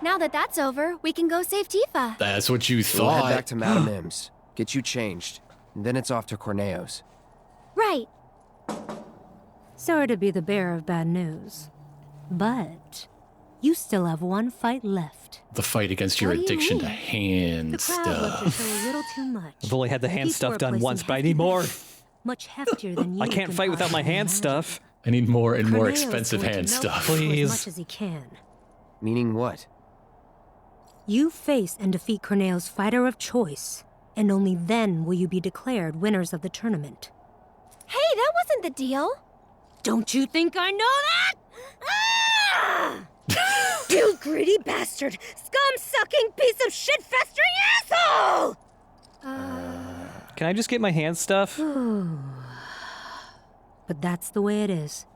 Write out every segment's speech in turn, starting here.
Now that that's over, we can go save Tifa. That's what you We'll head thought. back to Madame M's, get you changed, and then it's off to Corneo's. Right. Sorry to be the bearer of bad news, but you still have one fight left. The fight against your What do you addiction to mean? hand The crowd loved your stuff. show a little too much. I've only had the hand People stuff were done placing once, but I hefty need more. bets, much heftier than you I can't can fight without my possibly hand imagine. stuff. I need more and more Corneo is expensive going to hand milk stuff. you as Please. much as he can. Meaning what? You face and defeat Corneo's fighter of choice, and only then will you be declared winners of the tournament. Hey, that wasn't the deal. Don't you think I know that? Ah! You greedy bastard! Scum-sucking piece of shit-festering asshole! Can I just get my hand stuff? But that's the way it is.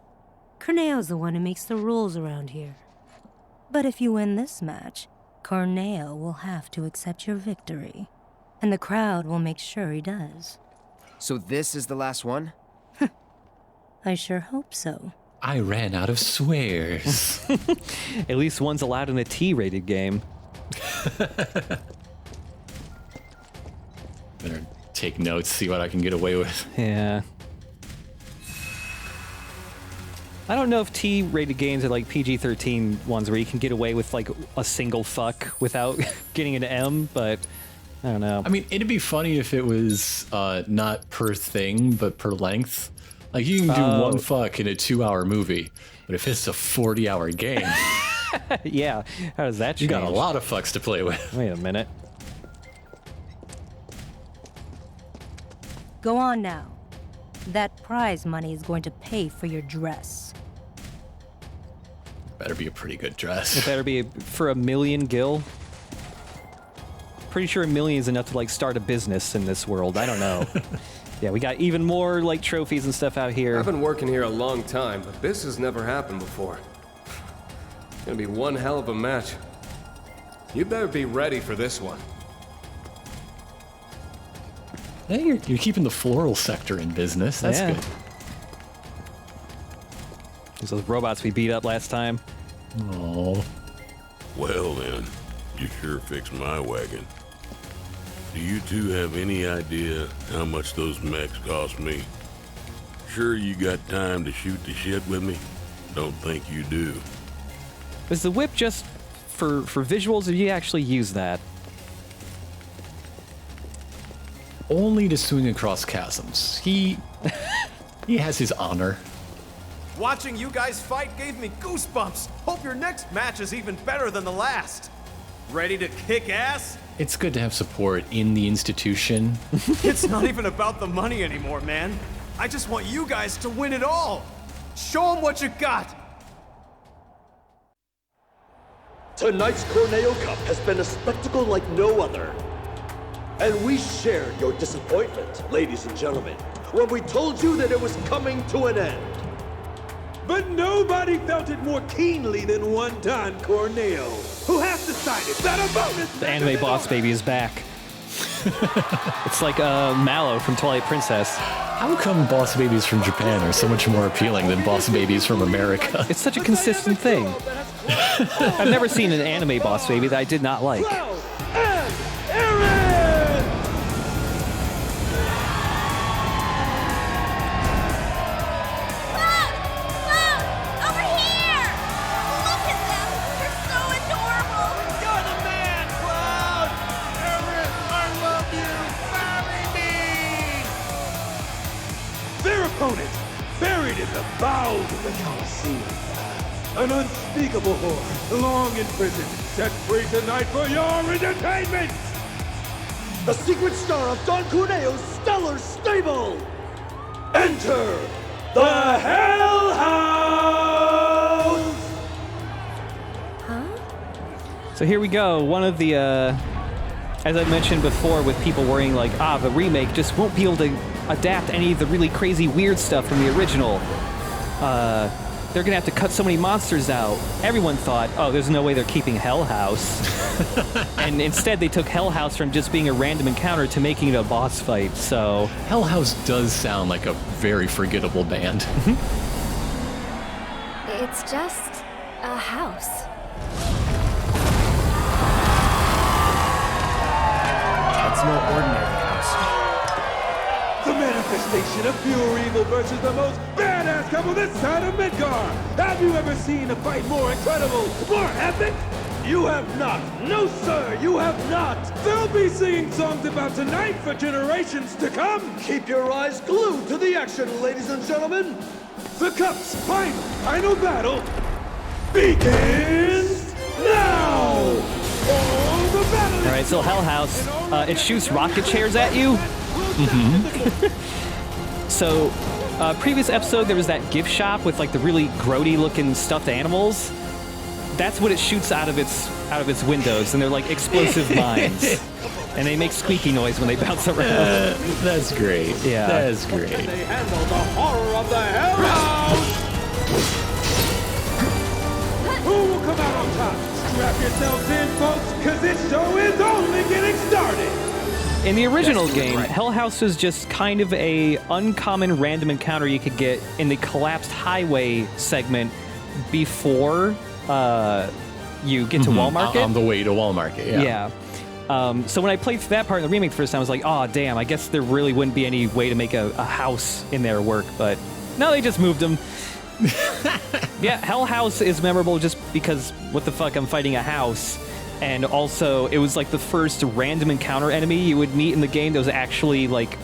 Corneo's the one who makes the rules around here. But if you win this match, Corneo will have to accept your victory. And the crowd will make sure he does. So this is the last one? I sure hope so. I ran out of swears. At least one's allowed in a T-rated game. Better take notes, see what I can get away with. Yeah. I don't know if T-rated games are like PG-13 ones where you can get away with like a single fuck without getting an M, but I don't know. I mean, it'd be funny if it was not per thing, but per length. Like, you can do one fuck in a 2-hour movie, but if it's a 40-hour game, Yeah, how does that change? you got a lot of fucks to play with. Wait a minute. Go on now. That prize money is going to pay for your dress. Better be a pretty good It dress. better be for 1 million gil. Pretty sure 1 million is enough to like start a business in this world. I don't know. Yeah, we got even more like trophies and stuff out here. I've been working here a long time, but this has never happened before. It's gonna be one hell of a match. You better be ready for this one. Hey, you're keeping the floral sector in business. That's Yeah. good. There's those robots we beat up last time. Oh, Well then, you sure fixed my wagon. Do you two have any idea how much those mechs cost me? Sure you got time to shoot the shit with me? Don't think you do. Is the whip just for visuals, or do you actually use that? only to swing across chasms. He has his honor. Watching you guys fight gave me goosebumps. Hope your next match is even better than the last. Ready to kick ass? It's good to have support in the institution. It's not even about the money anymore, man. I just want you guys to win it all. Show them what you got. Tonight's Corneo Cup has been a spectacle like no other. And we shared your disappointment, ladies and gentlemen, when we told you that it was coming to an end. But nobody felt it more keenly than one Don Corneo, who has decided that a bonus... The anime boss baby is back. It's like Mallow from Twilight Princess. How come boss babies from Japan are so much more appealing than boss babies from America? It's such a consistent thing. I've never seen an anime boss baby that I did not like. Over here! Look at them! They're so adorable! You're the man, Cloud! Everett, I love you! Marry me! Their opponent, buried in the bowels of the Coliseum. An unspeakable horde, long imprisoned, set free tonight for your entertainment! The secret star of Don Corneo's stellar stable! Enter the Hell House! So here we go. One of the, as I mentioned before, with people worrying like, the remake just won't be able to adapt any of the really crazy weird stuff from the original. They're gonna have to cut so many monsters out. Everyone thought, oh, there's no way they're keeping Hell House. And instead they took Hell House from just being a random encounter to making it a boss fight, so... Hell House does sound like a very forgettable band. It's just a house. Station of Pure Evil versus the most badass couple this side of Midgar. Have you ever seen a fight more incredible, more epic? You have not. No, sir, you have not. They'll be singing songs about tonight for generations to come. Keep your eyes glued to the action, ladies and gentlemen. The Cup's final battle begins now. Oh, the battle. All right, so Hell House, it shoots rocket chairs at you. So, previous episode there was that gift shop with like the really grody looking stuffed animals. That's what it shoots out of its windows, and they're like explosive mines, and they make squeaky noise when they bounce around. That's great. Yeah. That's great. They handle the horror of the Hell House. Who will come out on top? Strap yourselves in, folks, because this show is only getting started. In the original game, Hell House was just kind of a uncommon random encounter you could get in the collapsed highway segment before you get to Wall Market. On the way to Wall Market, yeah. So when I played through that part in the remake the first time, I was like, oh, damn, I guess there really wouldn't be any way to make a house in there work. But no, they just moved them. Yeah, Hell House is memorable just because, what the fuck, I'm fighting a house. And also, it was like the first random encounter enemy you would meet in the game that was actually like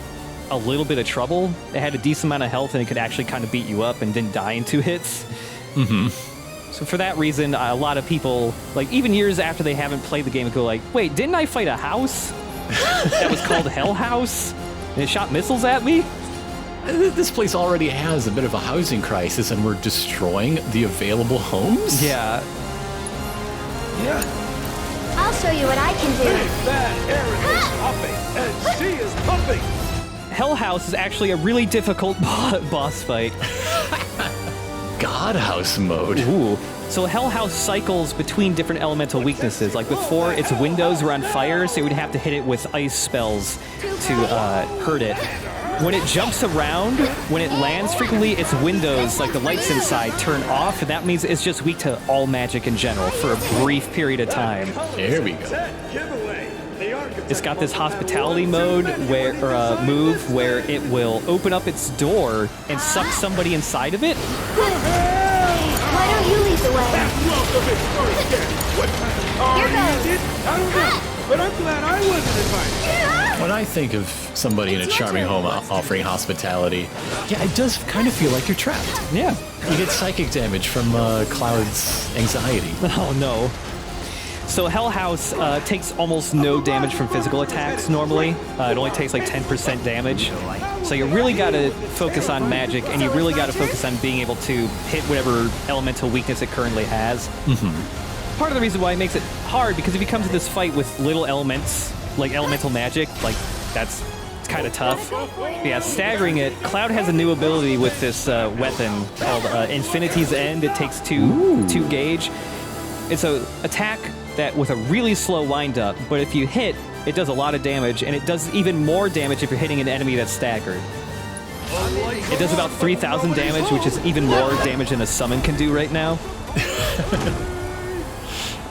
a little bit of trouble. It had a decent amount of health and it could actually kind of beat you up and didn't die in 2 hits. So for that reason, a lot of people, like even years after they haven't played the game, go like, wait, didn't I fight a house that was called Hell House? And it shot missiles at me? This place already has a bit of a housing crisis, and we're destroying the available homes? Yeah. I'll show you what I can do. That Erin is pumping, and she is pumping. Hell House is actually a really difficult boss fight. God House mode. Ooh. So Hell House cycles between different elemental weaknesses. Like before, its windows were on fire, so you would have to hit it with ice spells to hurt it. When it jumps around, when it lands frequently, its windows, like the lights inside, turn off, and that means it's just weak to all magic in general for a brief period of time. There we go. It's got this hospitality mode move where it will open up its door and suck somebody inside of it. Why don't you lead the way? Here goes. I don't know, but I'm glad I wasn't invited. When I think of somebody in a charming home offering hospitality, yeah, it does kind of feel like you're trapped. Yeah. You get psychic damage from Cloud's anxiety. Oh no. So Hell House takes almost no damage from physical attacks normally. It only takes like 10% damage. So you really got to focus on magic, and you really got to focus on being able to hit whatever elemental weakness it currently has. Part of the reason why it makes it hard, because if you come to this fight with little elements, like elemental magic, like it's kind of tough. But yeah, staggering it. Cloud has a new ability with this weapon called Infinity's End. It takes two gauge. It's an attack that with a really slow wind-up, but if you hit, it does a lot of damage, and it does even more damage if you're hitting an enemy that's staggered. It does about 3,000 damage, which is even more damage than a summon can do right now.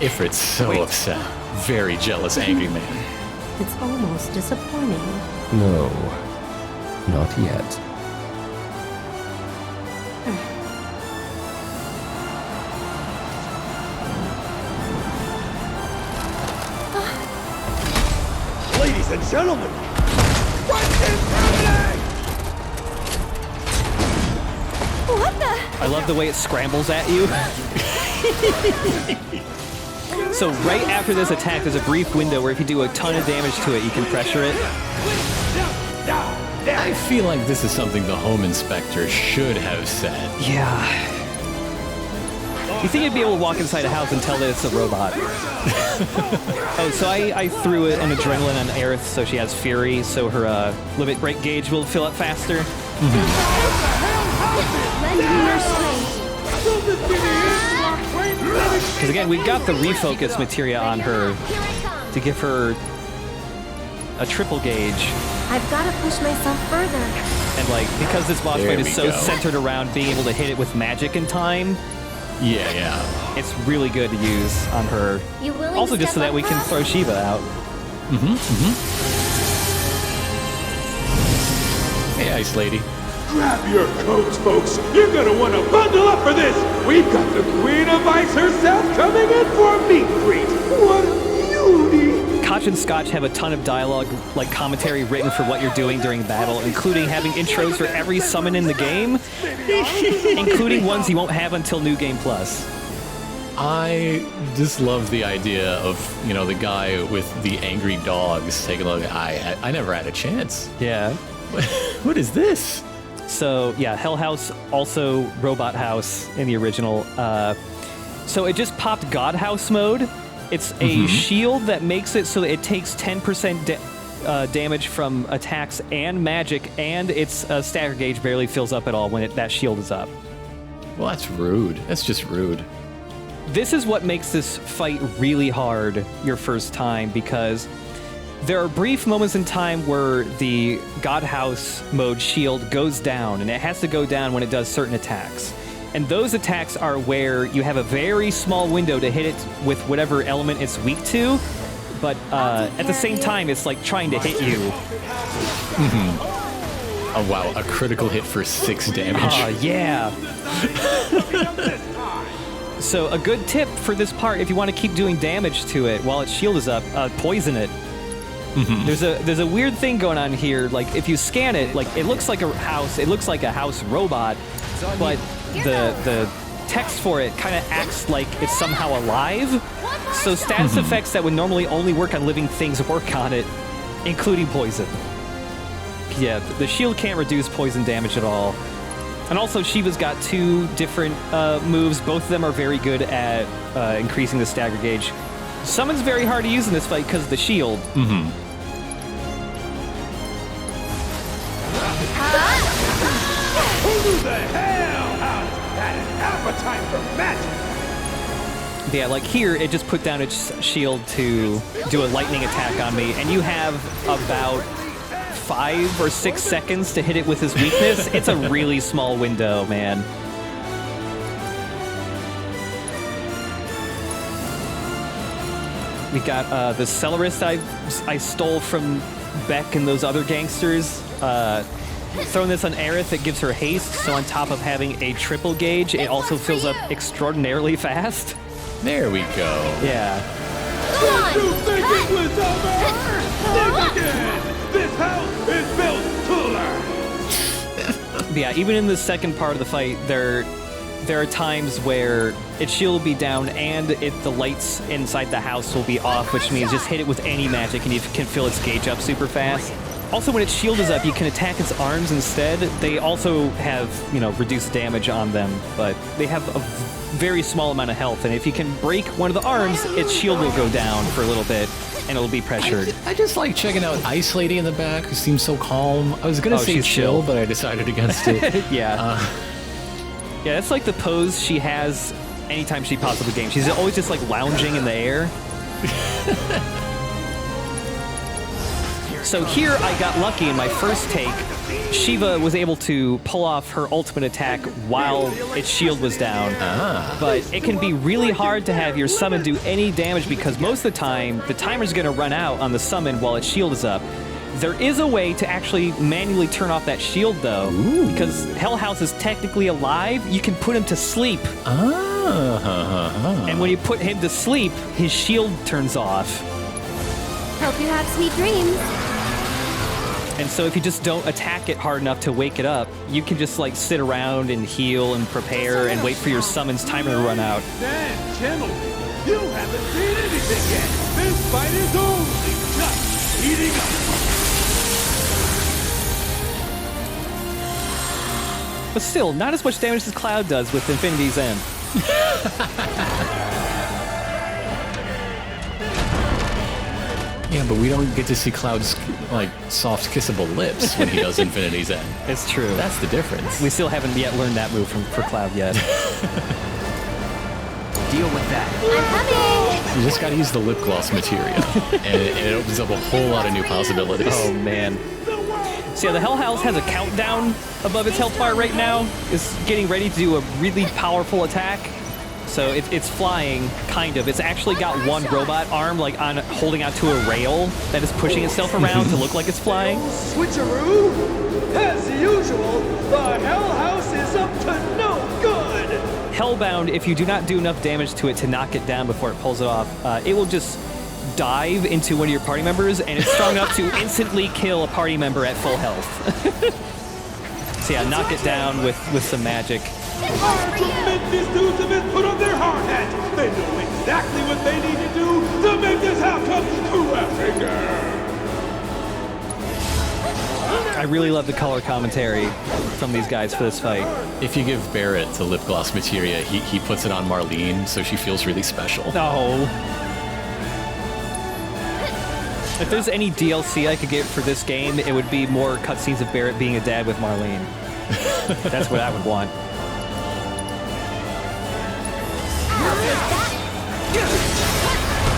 Ifrit's so upset. Very jealous, angry man. It's almost disappointing. No, not yet. Ladies and gentlemen, what is happening? What the? I love the way it scrambles at you. So right after this attack, there's a brief window where if you do a ton of damage to it, you can pressure it. I feel like this is something the home inspector should have said. Yeah. You think you'd be able to walk inside a house and tell that it's a robot. Oh, so I threw an adrenaline on Aerith so she has Fury, so her limit break gauge will fill up faster. Lend me your strength. Because again, we've got the refocus materia on her Here I come. to give her a triple gauge. I've got to push myself further. And like, because this boss There fight we is so go. centered around being able to hit it with magic in time, Yeah. it's really good to use on her. You willing Also to just so step that we can up? throw Shiva out. Hey, Ice Lady. Grab your coats, folks. You're gonna want to bundle up for this. We've got the Queen of Ice herself coming in for a meet and greet. What a beauty! Koch and Scotch have a ton of dialogue, like commentary written for what you're doing during battle, including having intros for every summon in the game, including ones you won't have until New Game Plus. I just love the idea of, you know, the guy with the angry dogs taking a look. I never had a chance. Yeah. What is this? So, yeah, Hell House, also Robot House in the original. So it just popped God House mode. It's a shield that makes it so that it takes 10% damage from attacks and magic, and its stagger gauge barely fills up at all when that shield is up. Well, that's rude. That's just rude. This is what makes this fight really hard your first time, because there are brief moments in time where the God House mode shield goes down, and it has to go down when it does certain attacks. And those attacks are where you have a very small window to hit it with whatever element it's weak to, but at the same time, it's like trying to hit you. Oh, wow. A critical hit for 6 damage. Yeah. So a good tip for this part, if you want to keep doing damage to it while its shield is up, poison it. There's a weird thing going on here. Like, if you scan it, like, it looks like a house. It looks like a house robot, but the text for it kind of acts like it's somehow alive. So status effects that would normally only work on living things work on it, including poison. Yeah, the shield can't reduce poison damage at all. And also, Shiva's got 2 different moves. Both of them are very good at increasing the stagger gauge. Summon's very hard to use in this fight because of the shield. Who the hell had an appetite for magic? Yeah, like here, it just put down its shield to do a lightning attack on me, and you have about 5 or 6 seconds to hit it with his weakness. It's a really small window, man. We got the Celerist I stole from Beck and those other gangsters. Throwing this on Aerith, it gives her haste, so on top of having a triple gauge, it also fills up extraordinarily fast. There we go. Yeah. Don't you think it was over? Think again! This house is built to learn! Yeah, even in the second part of the fight, there are times where its shield will be down and the lights inside the house will be off, which means just hit it with any magic and you can fill its gauge up super fast. Also, when its shield is up, you can attack its arms instead. They also have, reduced damage on them, but they have a very small amount of health, and if you can break one of the arms, its shield will go down for a little bit, and it'll be pressured. I just like checking out Ice Lady in the back, who seems so calm. I was gonna say she's chill, but I decided against it. Yeah. Yeah, that's like the pose she has anytime she possibly games. She's always just like lounging in the air. So here I got lucky in my first take. Shiva was able to pull off her ultimate attack while its shield was down. But it can be really hard to have your summon do any damage because most of the time, the timer's gonna run out on the summon while its shield is up. There is a way to actually manually turn off that shield though, because Hell House is technically alive. You can put him to sleep. And when you put him to sleep, his shield turns off. Hope you have sweet dreams. And so if you just don't attack it hard enough to wake it up, you can just like sit around and heal and prepare and wait for your summon's timer to run out. Then, gentlemen, you haven't seen anything yet. This fight is only just heating up. But still, not as much damage as Cloud does with Infinity's End. Yeah, but we don't get to see Cloud's like soft kissable lips when he does Infinity's End. It's true. That's the difference. We still haven't yet learned that move for Cloud yet. Deal with that. I'm coming! You just gotta use the lip gloss material, and it opens up a whole lot of new possibilities. Oh man. So yeah, the Hell House has a countdown above its health bar right now. It's getting ready to do a really powerful attack. So it's flying, kind of. It's actually got one robot arm like holding onto a rail that is pushing itself around to look like it's flying. Switcheroo! As usual, the Hell House is up to no good! Hellbound, if you do not do enough damage to it to knock it down before it pulls it off, it will just dive into one of your party members, and it's strong enough to instantly kill a party member at full health. So yeah, knock it down with some magic. Our tremendous dudes have been put on their hard hat. They know exactly what they need to do to make this outcome terrific. I really love the color commentary from these guys for this fight. If you give Barrett the lip gloss materia, he puts it on Marlene, so she feels really special. No. If there's any DLC I could get for this game, it would be more cutscenes of Barrett being a dad with Marlene. That's what I would want.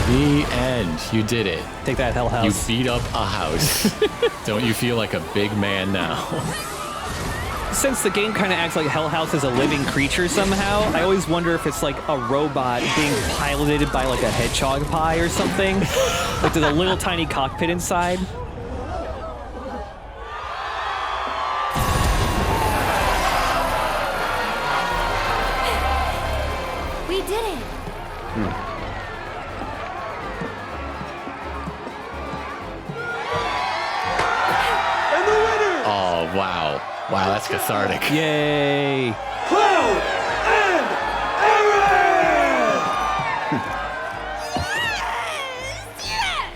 The end. You did it. Take that, Hell House. You beat up a house. Don't you feel like a big man now? Since the game kind of acts like Hell House is a living creature somehow, I always wonder if it's like a robot being piloted by like a hedgehog pie or something. Like there's a little tiny cockpit inside. We did it. And the winner! Oh, wow. Wow, that's cathartic. Yay! Cloud and Aaron! Yes!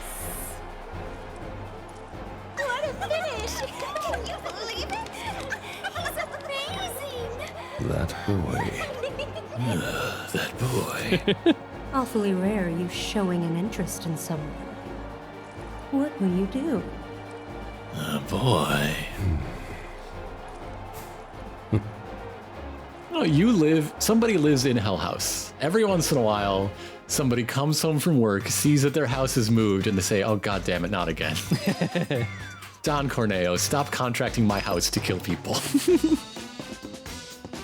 What a finish! Can you believe it? He's amazing! That boy. That boy. Awfully rare you showing an interest in someone. What will you do? Boy. Oh, somebody lives in Hell House. Every once in a while, somebody comes home from work, sees that their house is moved, and they say, oh, God damn it, not again. Don Corneo, stop contracting my house to kill people.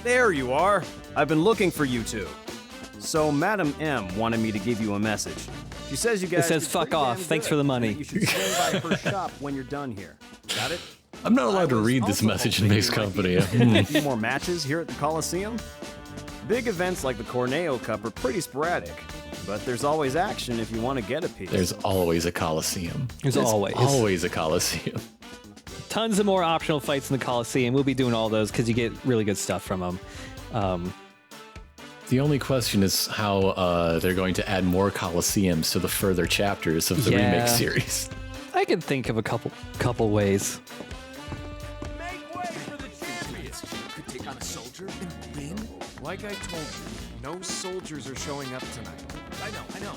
There you are. I've been looking for you two. So Madam M wanted me to give you a message. She says you guys. It says did fuck pretty off. damn Thanks good, for the and money. that You should swing by her shop when you're done here. Got it? I'm not allowed to I was read this also message in hoping Mace you might Company. be able to get a few more matches here at the Coliseum. Big events like the Corneo Cup are pretty sporadic, but there's always action if you want to get a piece. There's always a Coliseum. There's always. always a Coliseum. Tons of more optional fights in the Coliseum. We'll be doing all those because you get really good stuff from them. The only question is how they're going to add more Coliseums to the further chapters of the remake series. I can think of a couple ways. Make way for the Patriots! Could take on a soldier and win? Like I told you, no soldiers are showing up tonight. I know.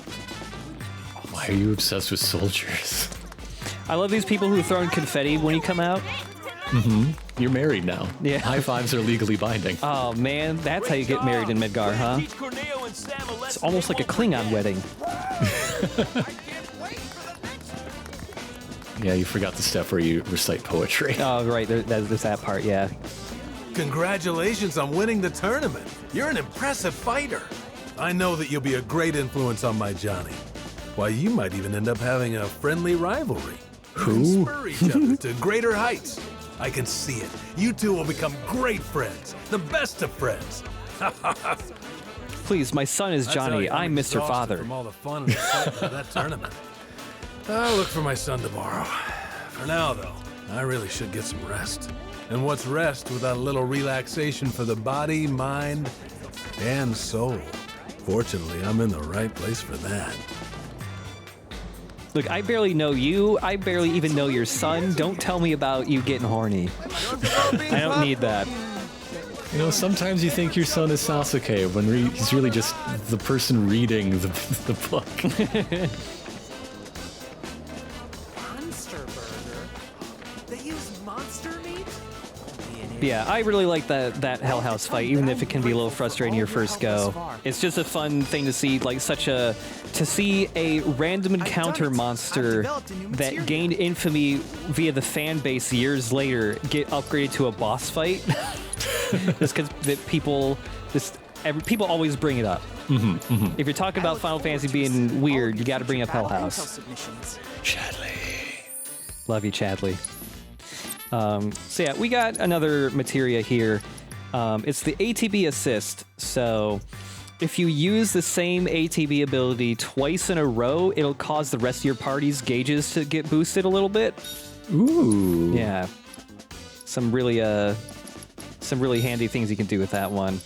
Why are you obsessed with soldiers? I love these people who throw in confetti when you come out. Mm-hmm. You're married now. Yeah. High fives are legally binding. Oh man, that's how you get married in Midgar, huh? It's almost like a Klingon wedding. Yeah, you forgot the step where you recite poetry. Oh right, there's that part, yeah. Congratulations on winning the tournament. You're an impressive fighter. I know that you'll be a great influence on my Johnny. Why, you might even end up having a friendly rivalry. Who? Spur each other to greater heights. I can see it. You two will become great friends. The best of friends. Please, my son is Johnny. I'm Mr. Father. From all the fun and excitement of that tournament. I'll look for my son tomorrow. For now, though, I really should get some rest. And what's rest without a little relaxation for the body, mind, and soul? Fortunately, I'm in the right place for that. Look, I barely know you. I barely even know your son. Don't tell me about you getting horny. I don't need that. You know, sometimes you think your son is Sasuke when he's really just the person reading the book. Monster burger? They use monster meat? Yeah, I really like that Hell House fight, even if it can be a little frustrating your first go. It's just a fun thing to see, like to see a random encounter monster that gained infamy via the fan base years later get upgraded to a boss fight. Just because people just people always bring it up. If you're talking about Final Fantasy being weird, you got to bring up Hell House. Chadley. Love you, Chadley. So yeah, we got another materia here. It's the ATB assist. So if you use the same ATB ability twice in a row, it'll cause the rest of your party's gauges to get boosted a little bit. Ooh. Yeah. Some really handy things you can do with that one.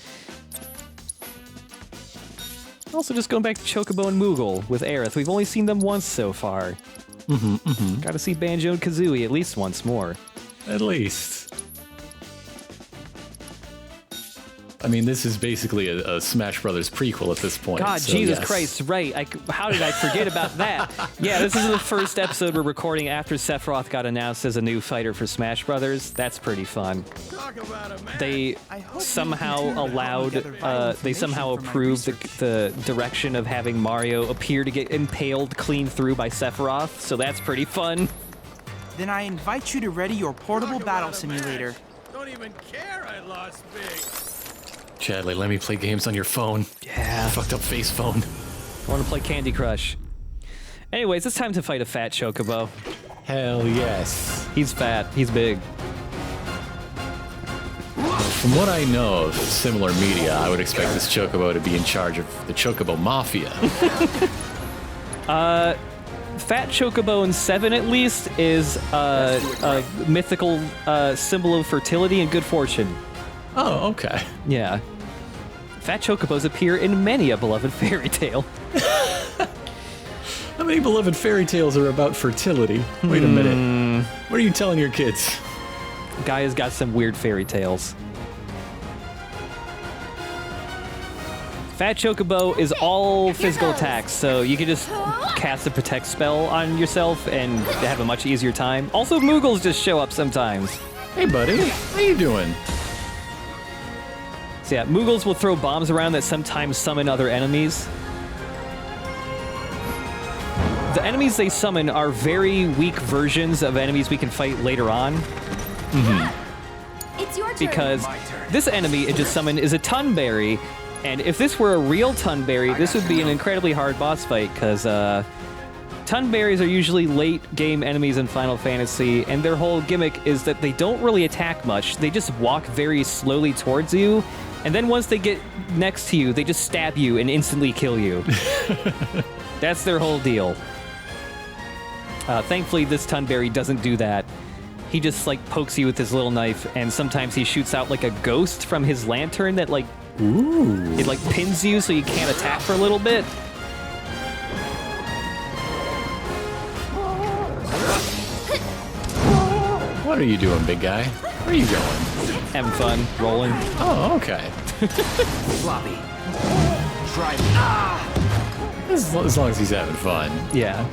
Also, just going back to Chocobo and Moogle with Aerith. We've only seen them once so far. Gotta see Banjo and Kazooie at least once more. At least. I mean, this is basically a Smash Brothers prequel at this point. God, so Jesus yes. Christ, right. How did I forget about that? Yeah, this is the first episode we're recording after Sephiroth got announced as a new fighter for Smash Brothers. That's pretty fun. They somehow approved the direction of having Mario appear to get impaled clean through by Sephiroth, so that's pretty fun. Then I invite you to ready your portable battle simulator. Don't even care I lost big. Chadley, let me play games on your phone. Yeah. Fucked up face phone. I want to play Candy Crush. Anyways, it's time to fight a fat Chocobo. Hell yes. He's fat. He's big. From what I know of similar media, I would expect this Chocobo to be in charge of the Chocobo Mafia. Fat Chocobo in 7, at least, is a mythical symbol of fertility and good fortune. Oh, okay. Yeah. Fat Chocobos appear in many a beloved fairy tale. How many beloved fairy tales are about fertility? Wait a minute. What are you telling your kids? Guy has got some weird fairy tales. Fat Chocobo is all physical attacks, so you can just cast a protect spell on yourself and have a much easier time. Also, Moogles just show up sometimes. Hey, buddy. How you doing? So yeah, Moogles will throw bombs around that sometimes summon other enemies. The enemies they summon are very weak versions of enemies we can fight later on. It's your turn. Because this enemy it just summoned is a Tunberry, and if this were a real Tunberry, this would be an incredibly hard boss fight, because Tunberries are usually late-game enemies in Final Fantasy, and their whole gimmick is that they don't really attack much. They just walk very slowly towards you, and then once they get next to you, they just stab you and instantly kill you. That's their whole deal. Thankfully, this Tunberry doesn't do that. He just, like, pokes you with his little knife, and sometimes he shoots out, like, a ghost from his lantern that, like, it, like, pins you so you can't attack for a little bit. What are you doing, big guy? Where are you going? Having fun, rolling. Oh, okay. Floppy. Drive. As long as he's having fun. Yeah.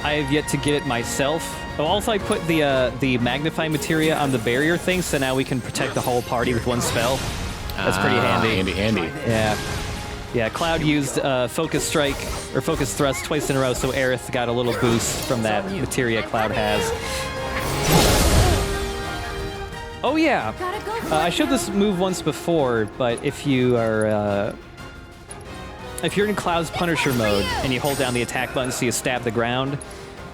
I have yet to get it myself. Oh, also, I put the magnifying materia on the barrier thing, so now we can protect the whole party with one spell. That's pretty handy. Handy. Yeah. Yeah, Cloud used Focus Strike, or Focus Thrust twice in a row, so Aerith got a little boost from that materia Cloud has. Oh yeah! I showed this move once before, but if you are... if you're in Cloud's Punisher mode, and you hold down the attack button so you stab the ground,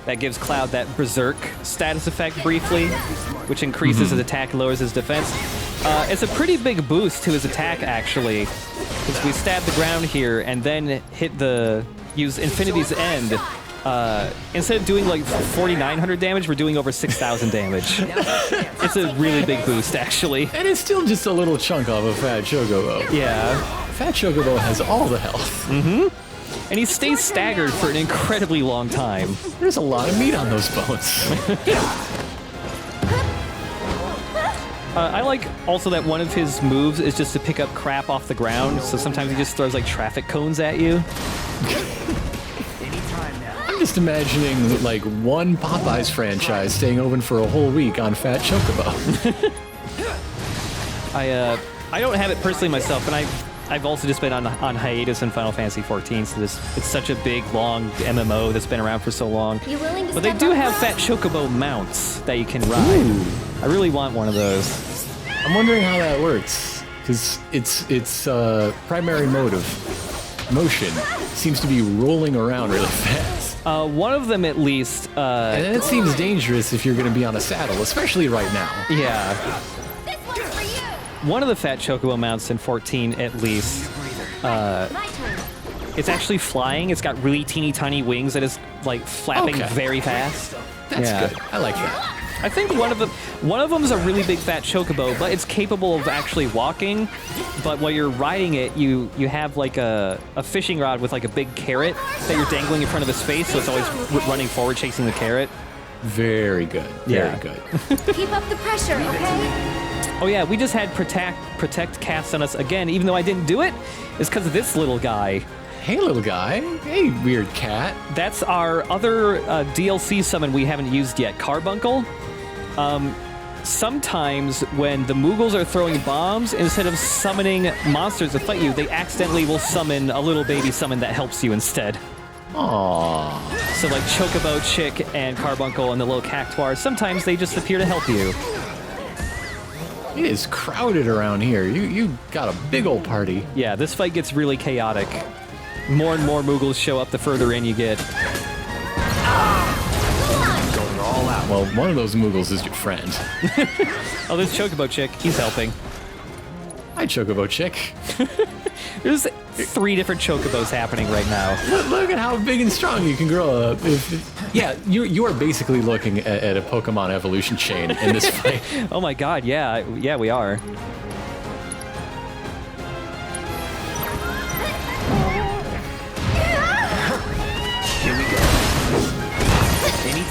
that gives Cloud that Berserk status effect briefly, which increases his attack and lowers his defense. It's a pretty big boost to his attack, actually, because we stab the ground here and then use Infinity's End. Instead of doing like 4,900 damage, we're doing over 6,000 damage. It's a really big boost, actually. And it's still just a little chunk off of Fat Chocobo. Yeah. Fat Chocobo has all the health. And he stays staggered for an incredibly long time. There's a lot of meat on those bones. I like also that one of his moves is just to pick up crap off the ground, so sometimes he just throws like traffic cones at you. I'm just imagining like one Popeyes franchise staying open for a whole week on Fat Chocobo. I don't have it personally myself, and I've also just been on hiatus in Final Fantasy XIV, so it's such a big, long MMO that's been around for so long. You willing to But they step do up, have huh? Fat Chocobo mounts that you can ride. I really want one of those. I'm wondering how that works. because its primary mode of motion seems to be rolling around really fast. One of them at least. And it seems dangerous if you're going to be on a saddle, especially right now. Yeah. This one's for you. One of the fat chocobo mounts in 14 at least. My turn. It's actually flying. It's got really teeny tiny wings that is like flapping very fast. That's good. I like that. I think one of them is a really big fat chocobo, but it's capable of actually walking. But while you're riding it, you have like a fishing rod with like a big carrot that you're dangling in front of his face, so it's always running forward chasing the carrot. Very good. Very good. Keep up the pressure, okay? Oh yeah, we just had protect cast on us again, even though I didn't do it. It's because of this little guy. Hey, little guy. Hey, weird cat. That's our other DLC summon we haven't used yet, Carbuncle. Sometimes when the Moogles are throwing bombs, instead of summoning monsters to fight you, they accidentally will summon a little baby summon that helps you instead. Aww. So like Chocobo, Chick, and Carbuncle and the little Cactuar, sometimes they just appear to help you. It is crowded around here. You got a big old party. Yeah, this fight gets really chaotic. More and more Moogles show up the further in you get. Going all out. Well, one of those Moogles is your friend. Oh, there's Chocobo Chick. He's helping. Hi, Chocobo Chick. There's 3 different Chocobos happening right now. Look at how big and strong you can grow up. Yeah, you are basically looking at a Pokemon evolution chain in this fight. Oh my god, yeah, we are.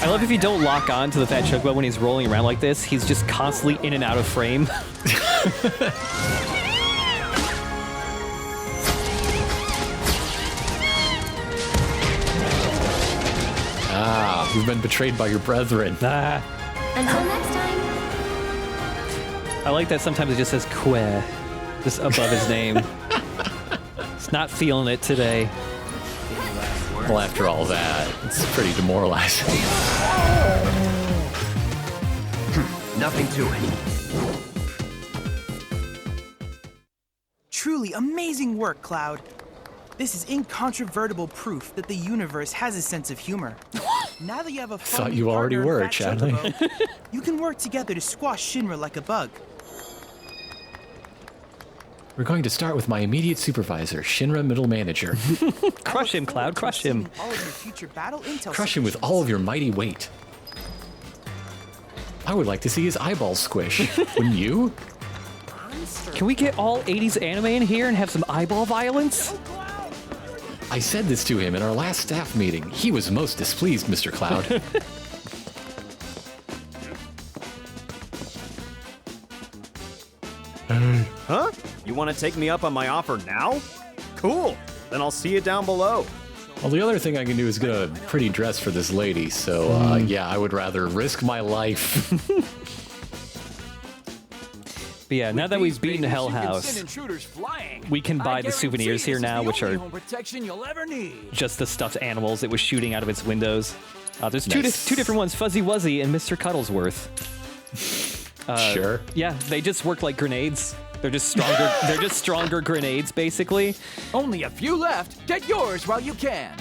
I love if you don't lock on to the fat chocobo when he's rolling around like this, he's just constantly in and out of frame. You've been betrayed by your brethren. Ah. Until next time. I like that sometimes it just says Que, just above his name. It's not feeling it today. Well, after all that, it's pretty demoralizing. Nothing to it. Truly amazing work, Cloud. This is incontrovertible proof that the universe has a sense of humor. Now that you have a fun Thought you already partner in were, Fat Chadley. Chocobo, you can work together to squash Shinra like a bug. We're going to start with my immediate supervisor, Shinra Middle Manager. Crush him, Cloud, crush him. All of your future battle intel Crush him with submissions. all of your mighty weight. I would like to see his eyeballs squish. Wouldn't you? Can we get all 80s anime in here and have some eyeball violence? I said this to him in our last staff meeting. He was most displeased, Mr. Cloud. Huh? You want to take me up on my offer now? Cool. Then I'll see you down below. Well, the other thing I can do is get a pretty dress for this lady, so yeah, I would rather risk my life. But yeah, now that we've beaten Hell House, we can buy the souvenirs here now, which are just the stuffed animals that was shooting out of its windows. There's two different ones, Fuzzy Wuzzy and Mr. Cuddlesworth. Sure. Yeah, they just work like grenades. They're just stronger. They're just stronger grenades, basically. Only a few left. Get yours while you can.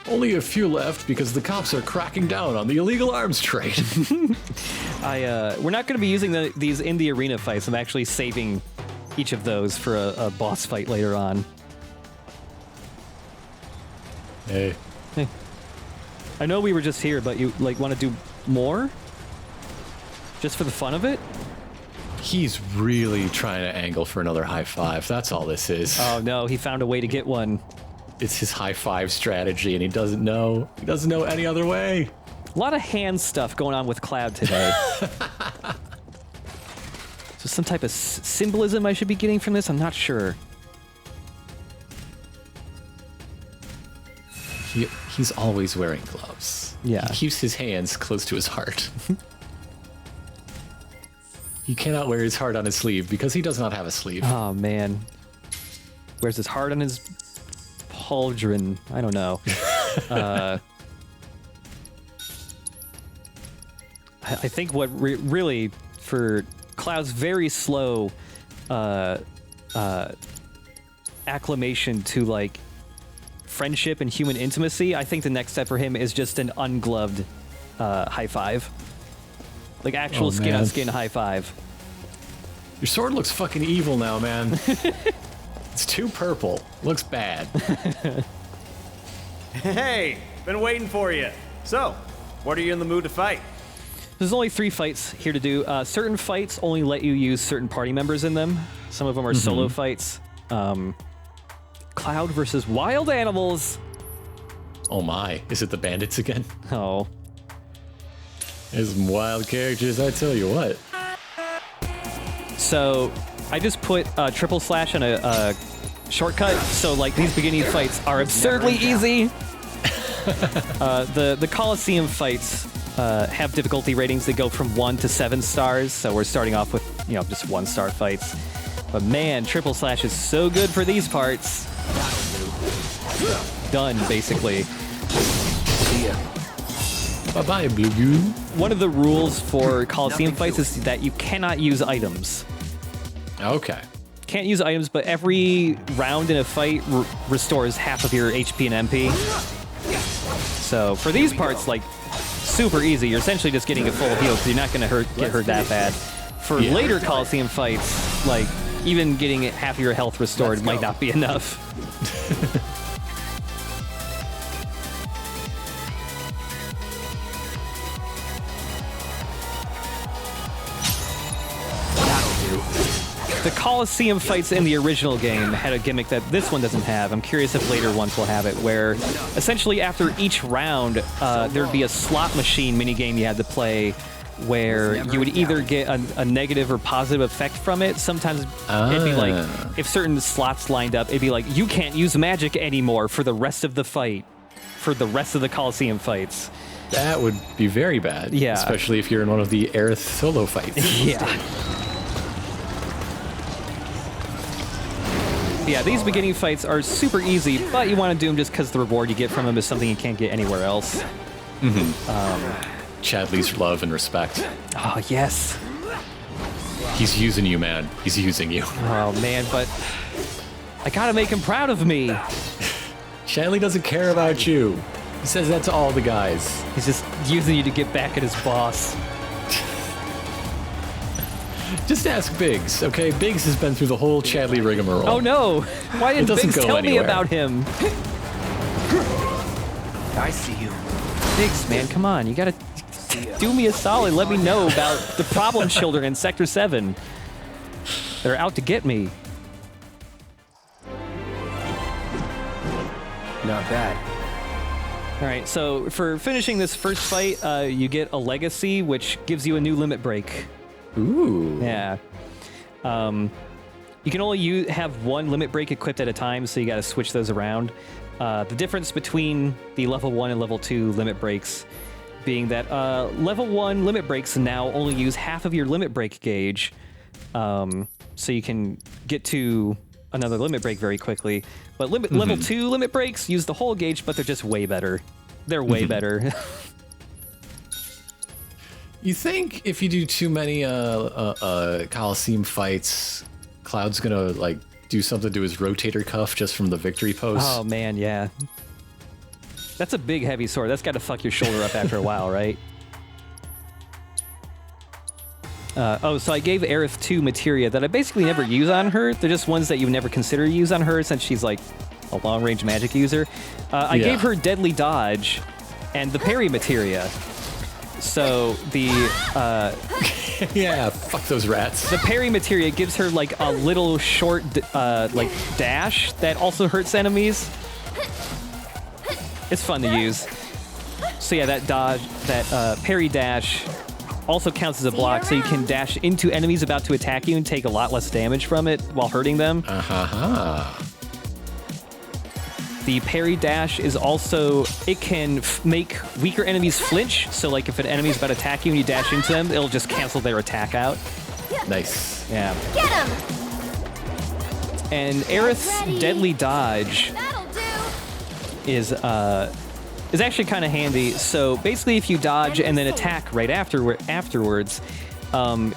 Only a few left because the cops are cracking down on the illegal arms trade. We're not going to be using these in the arena fights. I'm actually saving each of those for a boss fight later on. Hey. I know we were just here, but you want to do more? Just for the fun of it? He's really trying to angle for another high five. That's all this is. Oh no, he found a way to get one. It's his high five strategy, and he doesn't know. He doesn't know any other way. A lot of hand stuff going on with Cloud today. So some type of symbolism I should be getting from this? I'm not sure. He's always wearing gloves. Yeah. He keeps his hands close to his heart. He cannot wear his heart on his sleeve because he does not have a sleeve. Oh, man. Wears his heart on his pauldron. I don't know. I think what really, for Cloud's very slow acclamation to like friendship and human intimacy, I think the next step for him is just an ungloved high five. Like actual skin on skin high five. Your sword looks fucking evil now, man. It's too purple. Looks bad. Hey, been waiting for you. So, what are you in the mood to fight? There's only 3 fights here to do. Certain fights only let you use certain party members in them. Some of them are solo fights. Cloud versus wild animals. Oh my, is it the bandits again? Oh. There's some wild characters, I tell you what. So, I just put triple slash on a shortcut, so like these beginning fights are absurdly easy. The Coliseum fights have difficulty ratings that go from 1 to 7 stars, so we're starting off with, just 1-star fights. But man, triple slash is so good for these parts. Done, basically. Bye-bye, Blue Goo. One of the rules for Coliseum fights is that you cannot use items. Okay. Can't use items, but every round in a fight restores half of your HP and MP. So for these parts, like, super easy. You're essentially just getting a full heal because you're not going to get hurt that bad. For later Coliseum fights, like, even getting half of your health restored might not be enough. The Coliseum fights in the original game had a gimmick that this one doesn't have. I'm curious if later ones will have it, where essentially after each round, there'd be a slot machine minigame you had to play where you would either get a negative or positive effect from it. Sometimes it'd be like, if certain slots lined up, it'd be like, you can't use magic anymore for the rest of the fight, for the rest of the Coliseum fights. That would be very bad. Yeah. Especially if you're in one of the Aerith solo fights. Yeah. Yeah, these beginning fights are super easy, but you want to do them just because the reward you get from them is something you can't get anywhere else. Chadley's love and respect. Oh, yes. He's using you, man. He's using you. Oh, man, but I gotta make him proud of me. Chadley doesn't care about you. He says that to all the guys. He's just using you to get back at his boss. Just ask Biggs, okay? Biggs has been through the whole Chadley rigmarole. Oh no! Why didn't Biggs tell me about him? I see you. Biggs, man, come on. You gotta do me a solid. Let me know about the problem children in Sector 7. They're out to get me. Not bad. Alright, so for finishing this first fight, you get a legacy, which gives you a new limit break. Ooh. Yeah. You can only have one limit break equipped at a time, so you gotta switch those around. The difference between the level 1 and level 2 limit breaks being that level 1 limit breaks now only use half of your limit break gauge, so you can get to another limit break very quickly. But level 2 limit breaks use the whole gauge, but they're just way better. They're way better. You think if you do too many Coliseum fights, Cloud's gonna like do something to his rotator cuff just from the victory pose? Oh man, yeah. That's a big heavy sword. That's got to fuck your shoulder up after a while, right? So I gave Aerith 2 materia that I basically never use on her. They're just ones that you never consider to use on her since she's like a long-range magic user. I gave her Deadly Dodge and the parry materia. So the yeah, fuck those rats. The parry materia gives her like a little short like dash that also hurts enemies. It's fun to use. So yeah, that dodge, that parry dash also counts as a block, so you can dash into enemies about to attack you and take a lot less damage from it while hurting them. The parry dash is also, it can make weaker enemies flinch, so like if an enemy's about to attack you and you dash into them, it'll just cancel their attack out. Nice. Yeah. Get him! And Aerith's Deadly Dodge is actually kind of handy. So basically if you dodge and then attack right afterwards,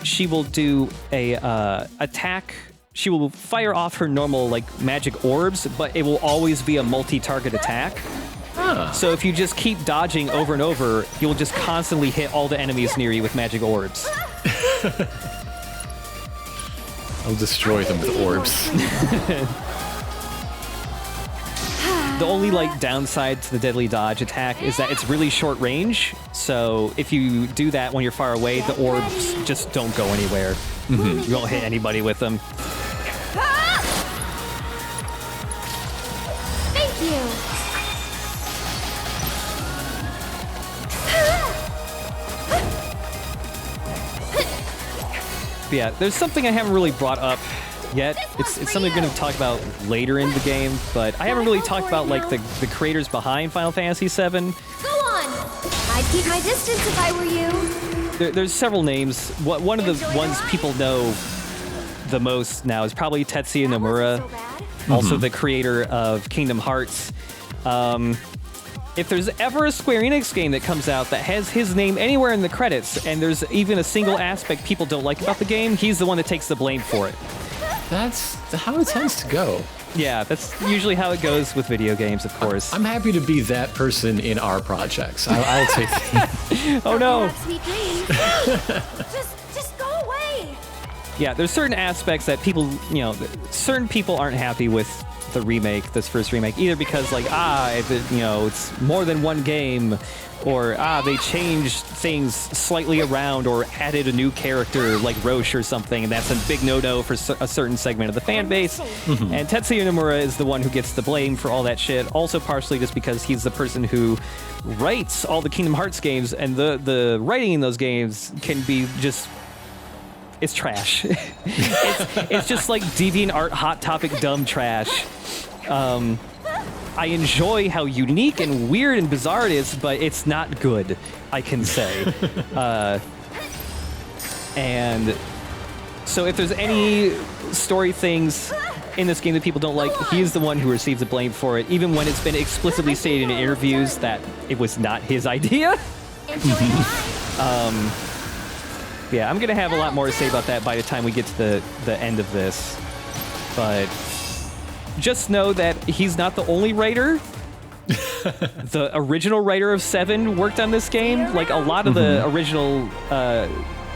she will do a attack she will fire off her normal like magic orbs, but it will always be a multi-target attack. So if you just keep dodging over and over, you'll just constantly hit all the enemies near you with magic orbs. I'll destroy them with orbs. The only like downside to the deadly dodge attack is that it's really short range. So if you do that when you're far away, the orbs just don't go anywhere. You won't hit anybody with them. Thank you. But yeah, there's something I haven't really brought up yet. It's something I'm going to talk about later in the game, but I haven't really talked about like the creators behind Final Fantasy VII. Go on. I'd keep my distance if I were you. There's several names. One of the ones people know the most now is probably Tetsuya Nomura, also the creator of Kingdom Hearts. If there's ever a Square Enix game that comes out that has his name anywhere in the credits, and there's even a single aspect people don't like about the game, he's the one that takes the blame for it. That's how it tends to go. Yeah, that's usually how it goes with video games, of course. I'm happy to be that person in our projects. I'll take that. Oh no! Sweet dreams. just go away. Yeah, there's certain aspects that people, certain people aren't happy with the remake, this first remake, either because like, it's more than one game, or they changed things slightly around or added a new character like Roche or something, and that's a big no-no for a certain segment of the fan base. And Tetsuya Nomura is the one who gets the blame for all that shit, also partially just because he's the person who writes all the Kingdom Hearts games, and the writing in those games can be just... It's trash. it's just like DeviantArt Hot Topic dumb trash. I enjoy how unique and weird and bizarre it is, but it's not good, I can say. And so if there's any story things in this game that people don't like, he's the one who receives the blame for it, even when it's been explicitly stated in interviews that it was not his idea. Yeah, I'm going to have a lot more to say about that by the time we get to the end of this. But just know that he's not the only writer. The original writer of 7 worked on this game. Like, a lot of the original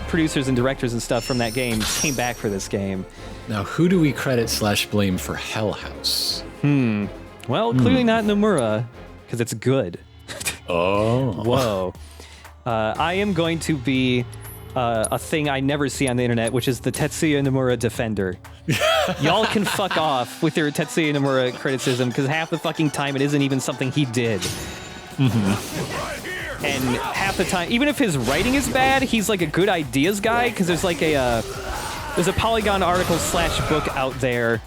producers and directors and stuff from that game came back for this game. Now, who do we credit / blame for Hell House? Well, clearly not Nomura, because it's good. Oh. Whoa. I am going to be... a thing I never see on the internet, which is the Tetsuya Nomura defender. Y'all can fuck off with your Tetsuya Nomura criticism, because half the fucking time it isn't even something he did. And half the time, even if his writing is bad, he's like a good ideas guy, because there's like there's a Polygon article / book out there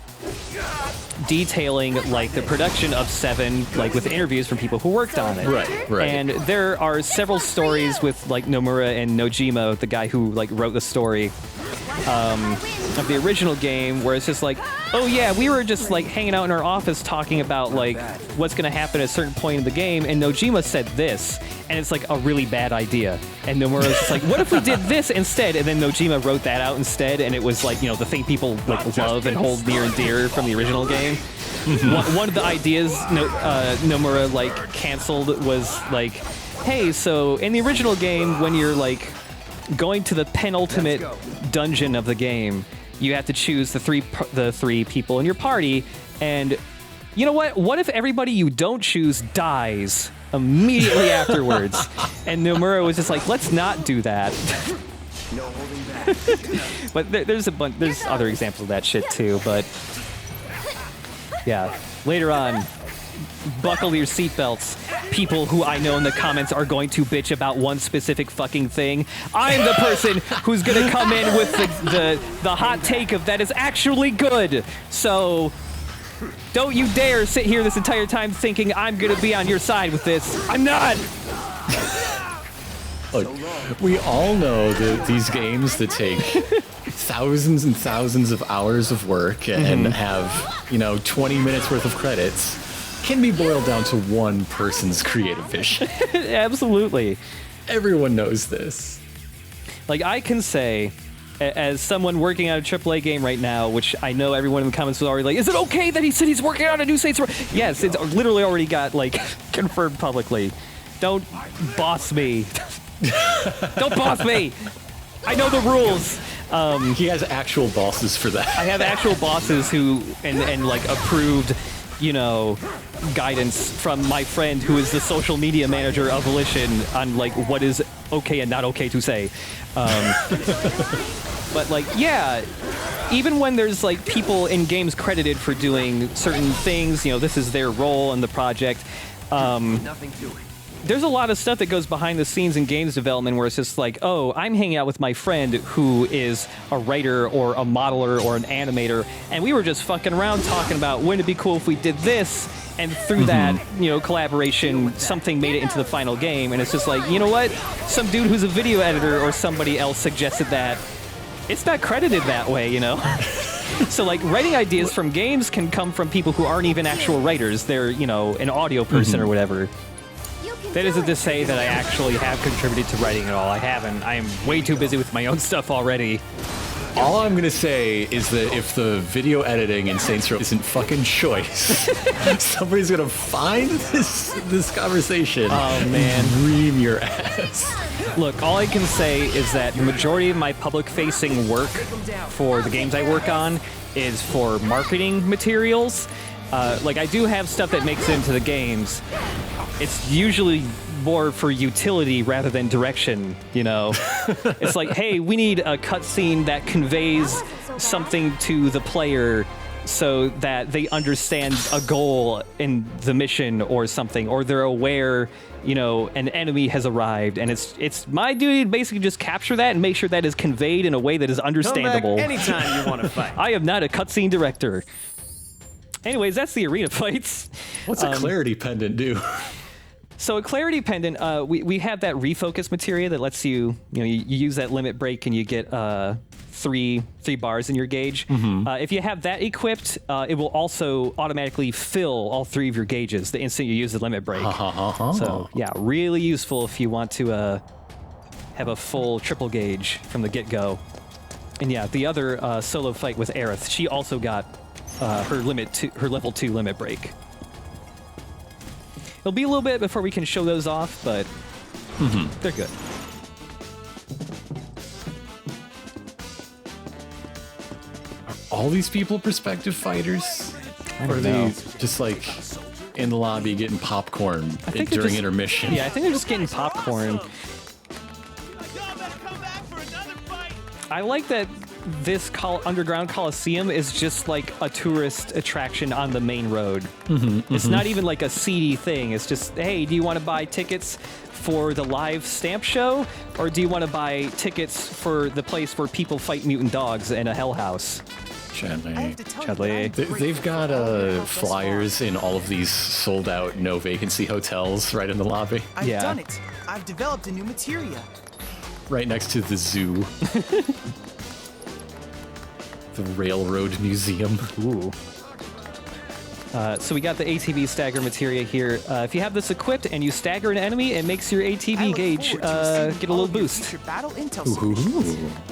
detailing like the production of 7, like with interviews from people who worked on it. Right. And there are several stories with like Nomura and Nojima, the guy who like wrote the story of the original game, where it's just like, oh yeah, we were just like hanging out in our office talking about like what's gonna happen at a certain point in the game, and Nojima said this, and it's like a really bad idea. And Nomura's just like, what if we did this instead? And then Nojima wrote that out instead, and it was like, the thing people like love and hold near and dear from the original game. One of the ideas Nomura like canceled was like, hey, so in the original game, when you're like going to the penultimate dungeon of the game, you have to choose the three people in your party, and you know what? What if everybody you don't choose dies immediately afterwards? And Nomura was just like, let's not do that. No holding back. But there's other examples of that shit too. But yeah, later on, buckle your seatbelts. People who I know in the comments are going to bitch about one specific fucking thing. I'm the person who's gonna come in with the hot take of that is actually good. So don't you dare sit here this entire time thinking I'm gonna be on your side with this. I'm not. Look, we all know that these games that take thousands and thousands of hours of work and have, 20 minutes worth of credits can be boiled down to one person's creative vision. Absolutely. Everyone knows this. Like, I can say as someone working on a AAA game right now, which I know everyone in the comments was already like, is it okay that he said he's working on a new Saints Row? Yes, it's literally already got, like, confirmed publicly. Don't boss me. Don't boss me. I know the rules. He has actual bosses for that. I have actual bosses who, and like, approved, you know, guidance from my friend who is the social media manager of Volition on, like, what is okay and not okay to say. But, like, yeah, even when there's, like, people in games credited for doing certain things, you know, this is their role in the project, Nothing to it. there's a lot of stuff that goes behind the scenes in games development where it's just like, oh, I'm hanging out with my friend who is a writer or a modeler or an animator, and we were just fucking around talking about wouldn't it be cool if we did this, and through that, you know, collaboration, something made it into the final game, and it's just like, you know what? Some dude who's a video editor or somebody else suggested that. It's not credited that way, you know? So, like, writing ideas from games can come from people who aren't even actual writers. They're, you know, an audio person or whatever. That isn't to say that I actually have contributed to writing at all. I haven't. I am way too busy with my own stuff already. All I'm gonna say is that if the video editing in Saints Row isn't fucking choice, somebody's gonna find this conversation and ream your ass. Look, all I can say is that the majority of my public-facing work for the games I work on is for marketing materials. Like, I do have stuff that makes it into the games. It's usually more for utility rather than direction, you know? It's like, hey, we need a cutscene that conveys something to the player so that they understand a goal in the mission or something, or they're aware, you know, an enemy has arrived, and it's my duty to basically just capture that and make sure that is conveyed in a way that is understandable. Come back anytime you want to fight. I am not a cutscene director. Anyways, that's the arena fights. What's a clarity pendant do? So a clarity pendant, we have that refocus materia that lets you, you use that limit break and you get three bars in your gauge. If you have that equipped, it will also automatically fill all 3 of your gauges the instant you use the limit break. So yeah, really useful if you want to have a full triple gauge from the get-go. And yeah, the other solo fight with Aerith, she also got her level 2 limit break. It'll be a little bit before we can show those off, but they're good. All these people perspective fighters? Or are they just like in the lobby getting popcorn during intermission? Yeah, I think they're just getting popcorn. I like that this underground Coliseum is just like a tourist attraction on the main road. It's not even like a seedy thing. It's just, hey, do you want to buy tickets for the live stamp show? Or do you want to buy tickets for the place where people fight mutant dogs in a hell house? Chadley. They've got flyers in all of these sold-out, no-vacancy hotels right in the lobby. I've done it. I've developed a new materia. Right next to the zoo. The Railroad Museum. Ooh. So we got the ATB stagger materia here. If you have this equipped and you stagger an enemy, it makes your ATB gauge get a little boost.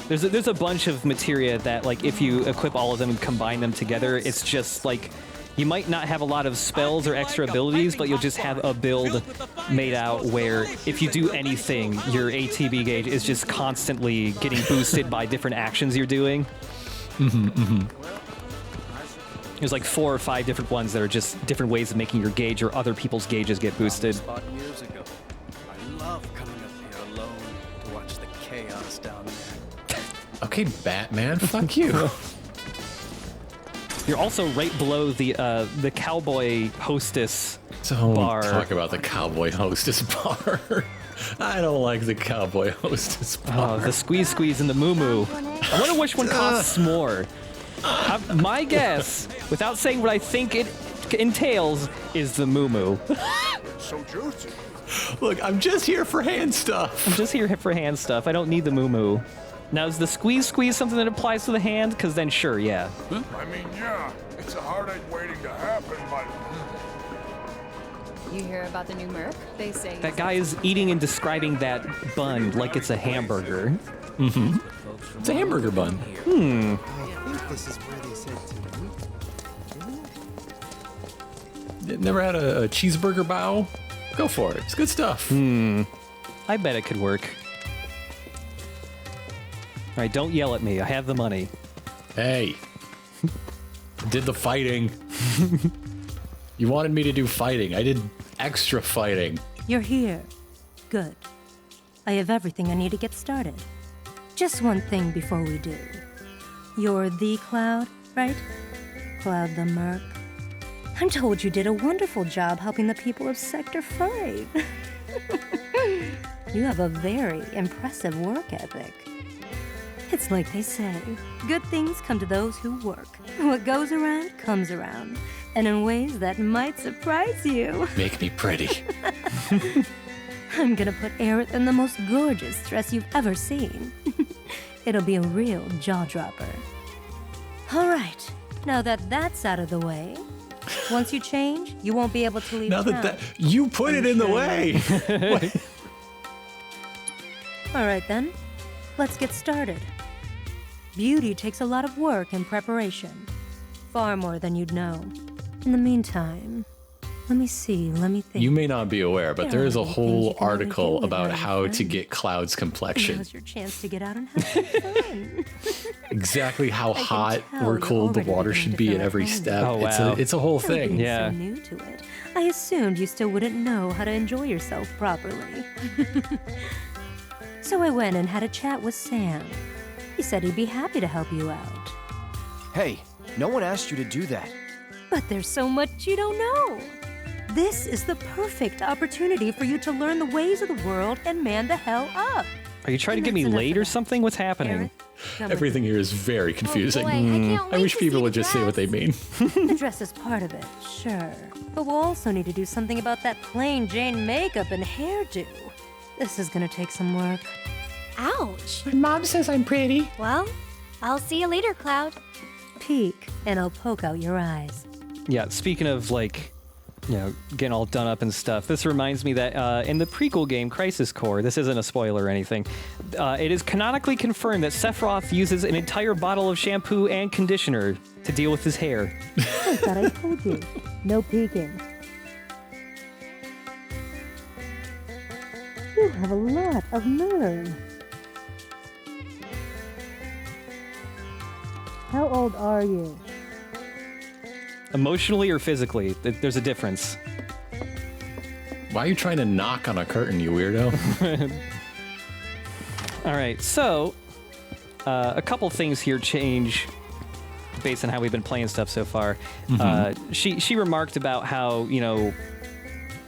There's a bunch of materia that, like, if you equip all of them and combine them together, it's just like you might not have a lot of spells or extra abilities, but you'll just have a build made out where if you do anything, your ATB gauge is just constantly getting boosted by different actions you're doing. There's like 4 or 5 different ones that are just different ways of making your gauge or other people's gauges get boosted. Years ago. I love coming up here alone to watch the chaos down there. Okay, Batman, fuck you. You're also right below the cowboy hostess Don't bar. talk about the cowboy hostess bar. I don't like the cowboy hostess bar. Oh, the squeeze and the moo-moo. I wonder which one costs more. My guess, without saying what I think it entails, is the moo-moo. So juicy. Look, I'm just here for hand stuff. I'm just here for hand stuff. I don't need the moo-moo. Now, is the squeeze something that applies to the hand? Because then, sure, yeah. I mean, yeah, it's a heartache waiting to happen, but... You hear about the new Merc? They say That guy is eating and describing that bun like it's a hamburger. Mm-hmm. It's a hamburger bun. I think this is where they said to meet. Never had a cheeseburger bow? Go for it. It's good stuff. I bet it could work. All right, don't yell at me. I have the money. Hey. Did the fighting. You wanted me to do fighting. I did extra fighting. You're here. Good. I have everything I need to get started. Just one thing before we do. You're the Cloud, right? Cloud the Merc. I'm told you did a wonderful job helping the people of Sector 5. You have a very impressive work ethic. It's like they say, good things come to those who work. What goes around comes around, and in ways that might surprise you. Make me pretty. I'm gonna put Aerith in the most gorgeous dress you've ever seen. It'll be a real jaw-dropper. All right, now that that's out of the way, once you change, you won't be able to leave Now town. that you put it in the way. All right then, let's get started. Beauty takes a lot of work and preparation. Far more than you'd know. In the meantime, let me think. You may not be aware, but there is a There are whole things you can only article do with about your how to friend. get Cloud's complexion. Now's your chance to get out and have some fun. Exactly how can hot tell or you're cold the already water beginning should to be feel at at every home. step. Oh, It's wow. a whole thing. Being Yeah. so new to it, I assumed you still wouldn't know how to enjoy yourself properly. So I went and had a chat with Sam. He said he'd be happy to help you out. Hey, no one asked you to do that. But there's so much you don't know. This is the perfect opportunity for you to learn the ways of the world and man the hell up. Are you trying to get me That's enough late of or that. something? What's happening? Aerith, come with Everything me. here is very confusing. boy, I can't I wait wish to people see would the just say what they mean. The dress is part of it, sure. But we'll also need to do something about that plain Jane makeup and hairdo. This is gonna take some work. Ouch. My mom says I'm pretty. Well, I'll see you later, Cloud. Peek, and I'll poke out your eyes. Yeah, speaking of, like, you know, getting all done up and stuff, this reminds me that in the prequel game, Crisis Core, this isn't a spoiler or anything, it is canonically confirmed that Sephiroth uses an entire bottle of shampoo and conditioner to deal with his hair. I thought I told you. No peeking. You have a lot of nerve. How old are you? Emotionally or physically, there's a difference. Why are you trying to knock on a curtain, you weirdo? All right, so a couple things here change based on how we've been playing stuff so far. She remarked about how, you know,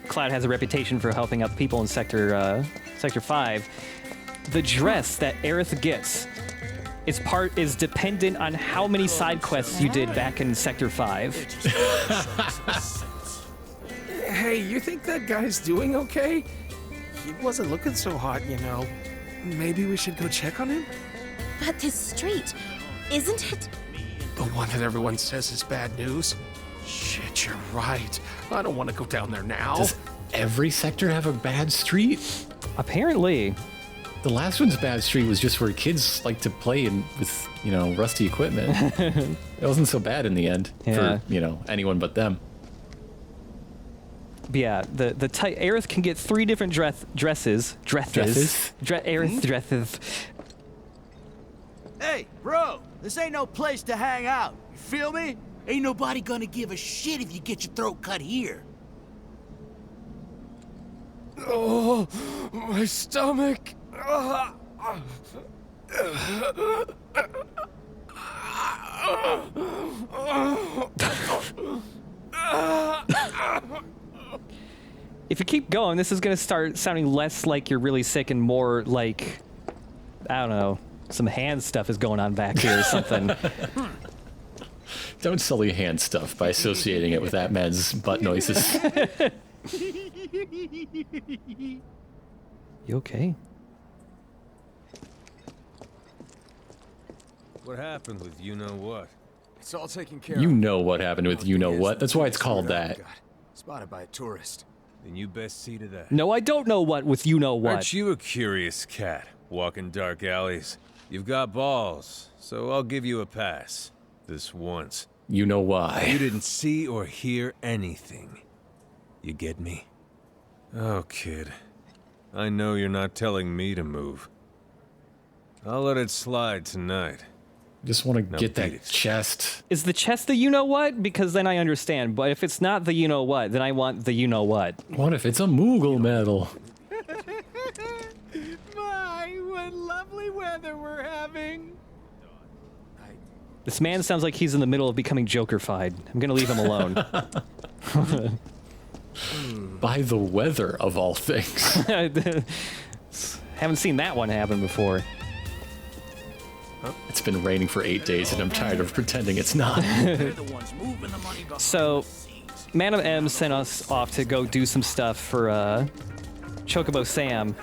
Cloud has a reputation for helping out the people in Sector 5. The dress that Aerith gets is dependent on how many side quests you did back in Sector 5. Hey, you think that guy's doing okay? He wasn't looking so hot, you know. Maybe we should go check on him? But this street, isn't it? The one that everyone says is bad news? Shit, you're right. I don't want to go down there now. Does every sector have a bad street? Apparently. The last one's bad street was just where kids like to play with, you know, rusty equipment. It wasn't so bad in the end Yeah. for, you know, anyone but them. But yeah, the Aerith can get 3 different dresses. Dresses? Aerith dresses. Hey, bro, this ain't no place to hang out. You feel me? Ain't nobody gonna give a shit if you get your throat cut here. Oh, my stomach. If you keep going, this is gonna start sounding less like you're really sick and more like, I don't know, some hand stuff is going on back here or something. Don't sully hand stuff by associating it with that man's butt noises. You okay? What happened with you-know-what? It's all taken care You of. know what happened with you know what. That's why it's called that. Spotted by a tourist. Then you best see to that. No, I don't know what with you know what. Aren't you a curious cat? walk in dark alleys. You've got balls, so I'll give you a pass. This once. You know why. You didn't see or hear anything. You get me? Oh, kid. I know you're not telling me to move. I'll let it slide tonight. Just want to get that chest. Is the chest the you-know-what? Because then I understand. But if it's not the you-know-what, then I want the you-know-what. What if it's a Moogle medal? My, what lovely weather we're having. This man sounds like he's in the middle of becoming Joker-fied. I'm gonna leave him alone. By the weather, of all things. Haven't seen that one happen before. It's been raining for 8 days, and I'm tired of pretending it's not. So, Madam M sent us off to go do some stuff for Chocobo Sam.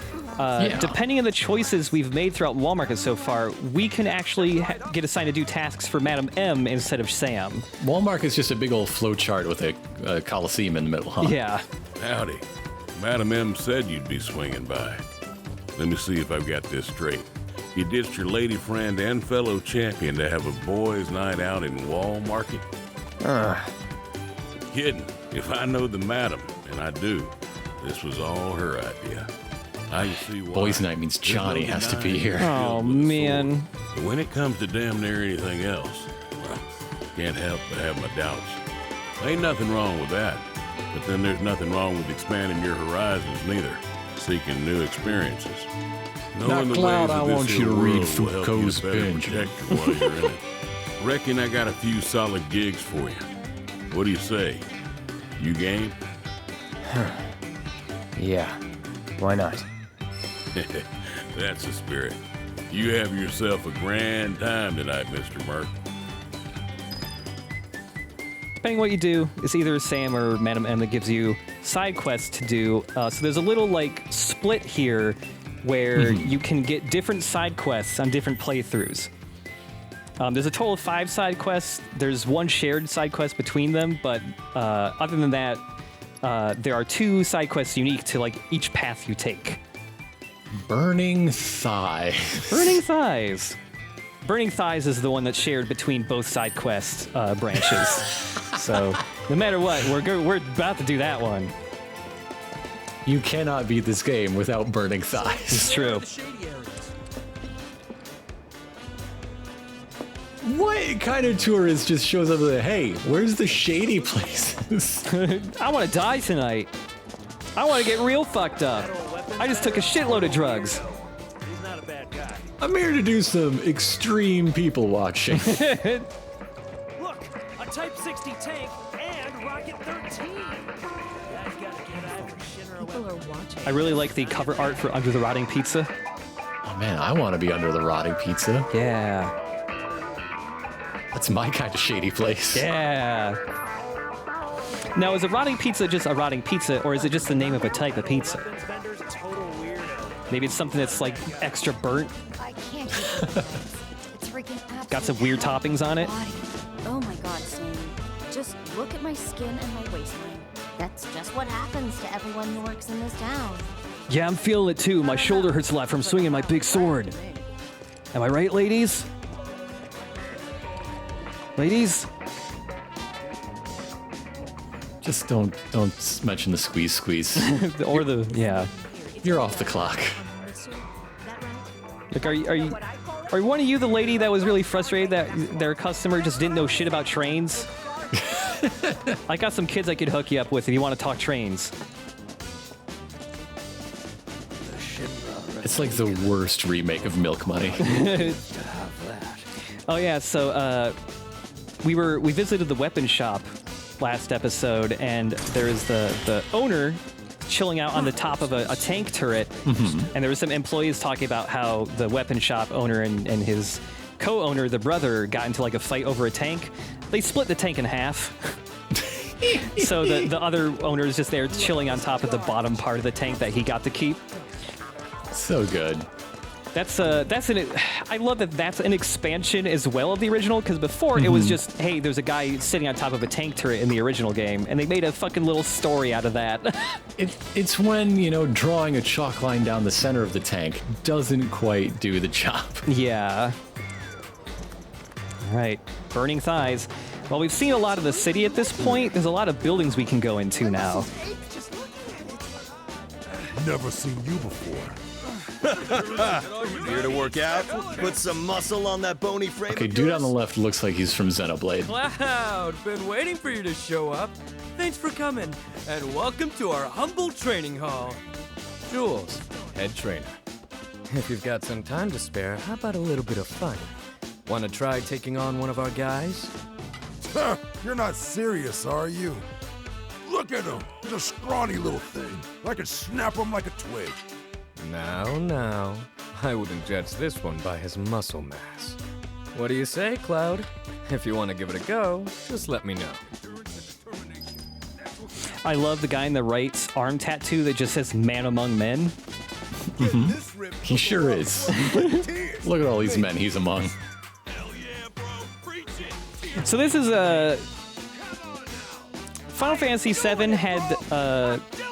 Depending on the choices we've made throughout Wall Market so far, we can actually get assigned to do tasks for Madam M instead of Sam. Wall Market's just a big old flowchart with a Coliseum in the middle, huh? Yeah. Howdy. Madam M said you'd be swinging by. Let me see if I've got this straight. You ditched your lady friend and fellow champion to have a boys' night out in Wall Market? Kidding. If I know the madam, and I do, this was all her idea. I can see why. Boys' night means Johnny has to be here. Oh, man. But when it comes to damn near anything else, well, can't help but have my doubts. Ain't nothing wrong with that. But then there's nothing wrong with expanding your horizons neither. Seeking new experiences. Knowing the Cloud, ways of I this want here you to read world will help you Foucault's better Benjamin. protect you while you're in it. Reckon I got a few solid gigs for you. What do you say? You game? Yeah, why not? That's the spirit. You have yourself a grand time tonight, Mr. Merc. Depending on what you do, it's either Sam or Madam M that gives you side quests to do. So there's a little, like, split here where you can get different side quests on different playthroughs. There's a total of 5 side quests. There's 1 shared side quest between them, but other than that, there are 2 side quests unique to, like, each path you take. Burning Thighs. Burning Thighs. Burning Thighs is the one that's shared between both side quest branches. So no matter what, we're about to do that one. You cannot beat this game without Burning Thighs. It's true. What kind of tourist just shows up and hey, where's the shady places? I want to die tonight. I want to get real fucked up. I just took a shitload of drugs. He's not a bad guy. I'm here to do some extreme people watching. Look, a Type 60 tank and Rocket 13. Guys gotta get out of Shinra. People are watching. I really like the cover art for Under the Rotting Pizza. Oh man, I want to be under the rotting pizza. Yeah. That's my kind of shady place. Yeah. Now, is a rotting pizza just a rotting pizza, or is it just the name of a type of pizza? Maybe it's something that's like extra burnt. I can't keep it. It's freaking absolutely Got some weird toppings on it. Oh my god, Sam. Just look at my skin and my waistline. That's just what happens to everyone who works in this town. Yeah, I'm feeling it too. My shoulder hurts a lot from swinging my big sword. Am I right, ladies? Ladies? Just don't mention the squeeze. Or the, yeah. You're off the clock. Like, are one of you the lady that was really frustrated that their customer just didn't know shit about trains? I got some kids I could hook you up with if you want to talk trains. It's like the worst remake of Milk Money. Oh yeah, so we visited the weapon shop last episode, and there's the owner chilling out on the top of a tank turret, and there were some employees talking about how the weapon shop owner and his co-owner, the brother, got into like a fight over a tank. They split the tank in half. So the other owner is just there chilling on top of the bottom part of the tank that he got to keep. So good. That's an. I love that that's an expansion as well of the original, because before it was just, hey, there's a guy sitting on top of a tank turret in the original game, and they made a fucking little story out of that. It's when, you know, drawing a chalk line down the center of the tank doesn't quite do the job. Yeah. All right, burning thighs. Well, we've seen a lot of the city at this point. There's a lot of buildings we can go into now. Never seen you before. Here to work out? Put some muscle on that bony frame. Okay, dude on the left looks like he's from Xenoblade. Cloud, been waiting for you to show up. Thanks for coming, and welcome to our humble training hall. Jules, head trainer. If you've got some time to spare, how about a little bit of fun? Want to try taking on one of our guys? You're not serious, are you? Look at him. He's a scrawny little thing. I could snap him like a twig. Now, I wouldn't judge this one by his muscle mass. What do you say, Cloud? If you want to give it a go, just let me know. I love the guy in the right's arm tattoo that just says "Man Among Men." He sure is. Look at all these men he's among. So this is a Final Fantasy VII had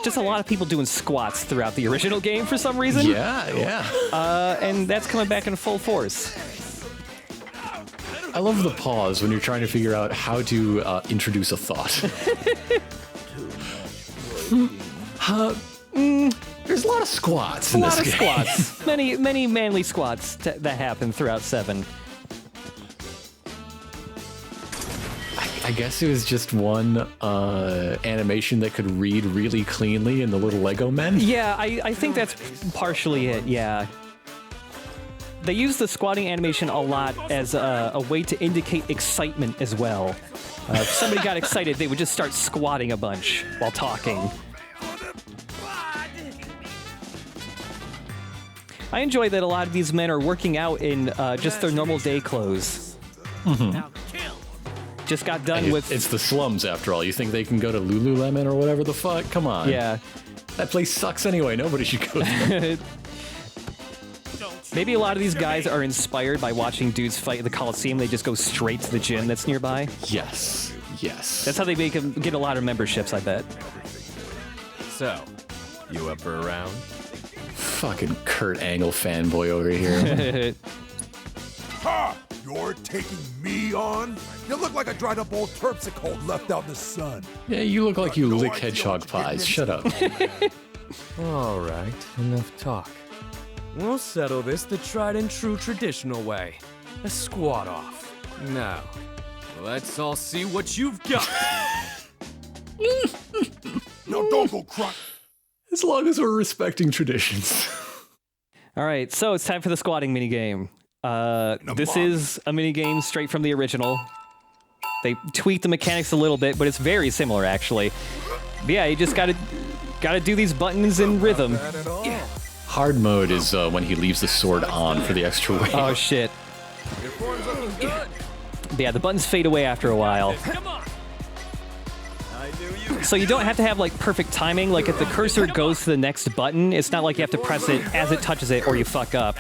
just a lot of people doing squats throughout the original game for some reason. Yeah. And that's coming back in full force. I love the pause when you're trying to figure out how to introduce a thought. There's a lot of squats in this game. A lot of squats. many manly squats that happen throughout 7. I guess it was just one animation that could read really cleanly in the little Lego men. Yeah, I think that's partially it, yeah. They use the squatting animation a lot as a way to indicate excitement as well. If somebody got excited, they would just start squatting a bunch while talking. I enjoy that a lot of these men are working out in just their normal day clothes. Just got done with... It's the slums, after all. You think they can go to Lululemon or whatever the fuck? Come on. Yeah. That place sucks anyway. Nobody should go there. Maybe a lot of these guys are inspired by watching dudes fight at the Coliseum. They just go straight to the gym that's nearby. Yes. That's how they make them get a lot of memberships, I bet. So, you up for a round? Fucking Kurt Angle fanboy over here. Ha! You're taking me on? You look like a dried up old terpsichore left out in the sun. Yeah, you look like you lick hedgehog pies. Shut up. All right, enough talk. We'll settle this the tried and true traditional way. A squat off. Now, let's all see what you've got. No, don't go cry. As long as we're respecting traditions. All right, so it's time for the squatting minigame. This is a minigame straight from the original. They tweaked the mechanics a little bit, but it's very similar, actually. But yeah, you just gotta do these buttons in rhythm. Hard mode is when he leaves the sword on for the extra weight. Oh, shit. Your form's looking good. Yeah, the buttons fade away after a while. Come on. So you don't have to have like perfect timing. Like if the cursor goes to the next button, it's not like you have to press it as it touches it or you fuck up.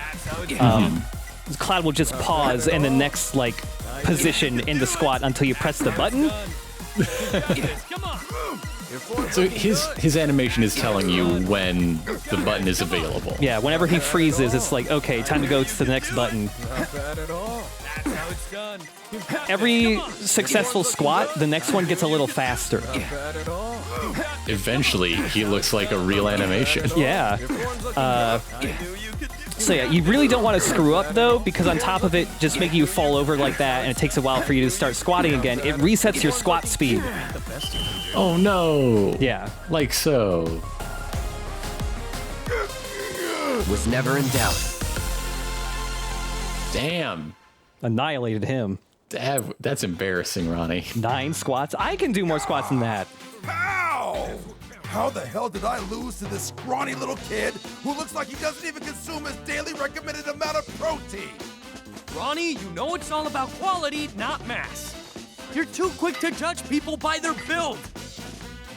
Cloud will just pause in the next like position in the squat until you press the button. So his animation is telling you when the button is available. Yeah, whenever he freezes, it's like, okay, time to go to the next button. Not bad at all. That's how it's done. Every successful squat, the next one gets a little faster. Not bad at all. Eventually, he looks like a real animation. Yeah. So yeah, you really don't want to screw up though, because on top of it, just making you fall over like that, and it takes a while for you to start squatting again, it resets your squat speed. Oh no! Yeah. Like so. Was never in doubt. Damn. Annihilated him. That's embarrassing, Ronnie. 9 squats? I can do more squats than that. How? How the hell did I lose to this scrawny little kid who looks like he doesn't even consume his daily recommended amount of protein? Ronnie, you know it's all about quality, not mass. You're too quick to judge people by their build.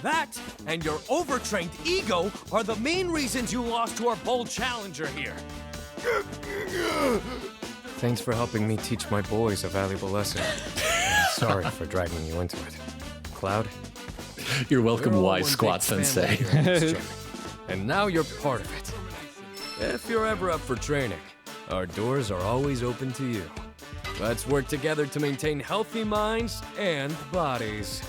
That and your overtrained ego are the main reasons you lost to our bold challenger here. Thanks for helping me teach my boys a valuable lesson. Sorry for dragging you into it. Cloud? You're welcome, We're all wise one squat big sensei. family here in this gym. And now you're part of it. If you're ever up for training, our doors are always open to you. Let's work together to maintain healthy minds and bodies.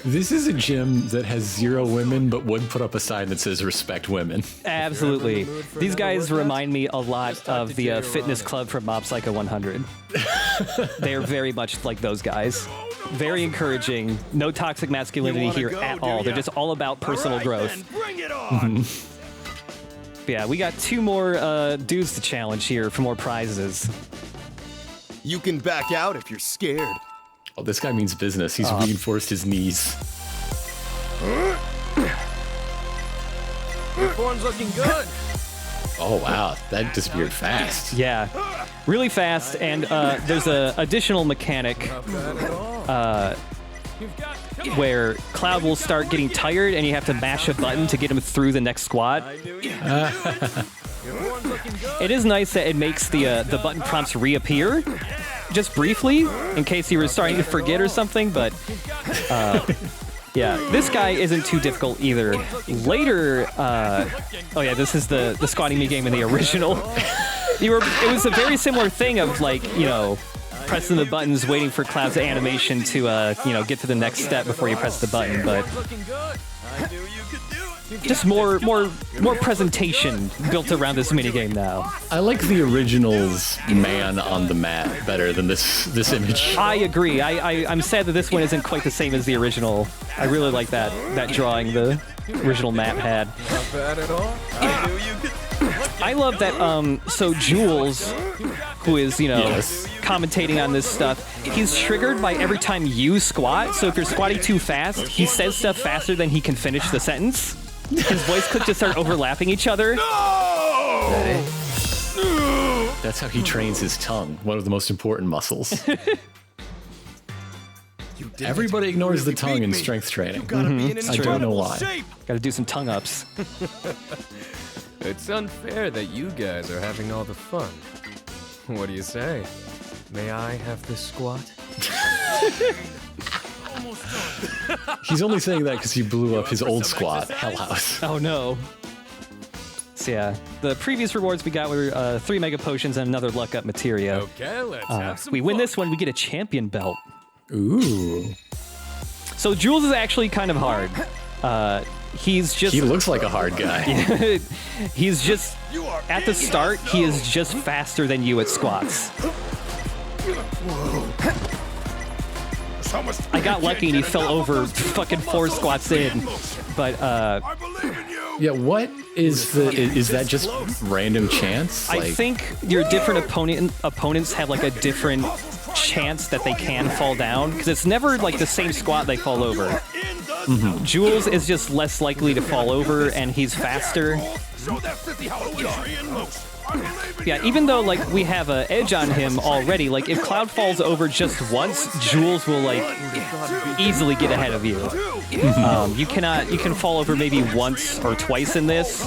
This is a gym that has 0 women, but would put up a sign that says "Respect women." Absolutely. These guys remind me a lot of the fitness club from Mob Psycho 100. They are very much like those guys. Very encouraging. No toxic masculinity here at all. They're just all about personal growth. Bring it on! Yeah, we got 2 more dudes to challenge here for more prizes. You can back out if you're scared. Oh, this guy means business. He's reinforced his knees. Your form's looking good. Oh, wow. That disappeared fast. Yeah, really fast. And there's a additional mechanic where Cloud will start getting tired and you have to mash a button to get him through the next squat. It is nice that it makes the button prompts reappear just briefly in case you were starting to forget or something, but yeah, this guy isn't too difficult either. Later, oh yeah, this is the squatting me game in the original. It was a very similar thing of like, you know, pressing the buttons, waiting for Cloud's animation to, you know, get to the next step before you press the button, but just more presentation built around this minigame now. I like the original's man on the mat better than this image. I agree. I'm sad that this one isn't quite the same as the original. I really like that drawing the original map had. Not bad at all. I love that, so Jules, who is, you know, commentating on this stuff, he's triggered by every time you squat, so if you're squatting too fast, he says stuff faster than he can finish the sentence. His voice clips just start overlapping each other. That's how he trains his tongue, one of the most important muscles. Everybody ignores the tongue in strength training. I don't know why. Gotta do some tongue ups. It's unfair that you guys are having all the fun. What do you say? May I have this squat? He's only saying that because he blew up his old squat, Hell House. Oh no. So yeah, the previous rewards we got were 3 mega potions and another luck up materia. Okay, let's have some we win fun. this one, we get a champion belt. Ooh. So Jules is actually kind of hard. He's just... He looks like a hard guy. He's just... At the start, he is just faster than you at squats. I got lucky and he fell over fucking 4 squats in. But, yeah, what is that just random chance? I think your different opponents have like a different chance that they can fall down, because it's never like the same squat they fall over. Jules is just less likely to fall over and he's faster. Yeah, even though like we have an edge on him already, like if Cloud falls over just once, Jules will like easily get ahead of you. You can fall over maybe once or twice in this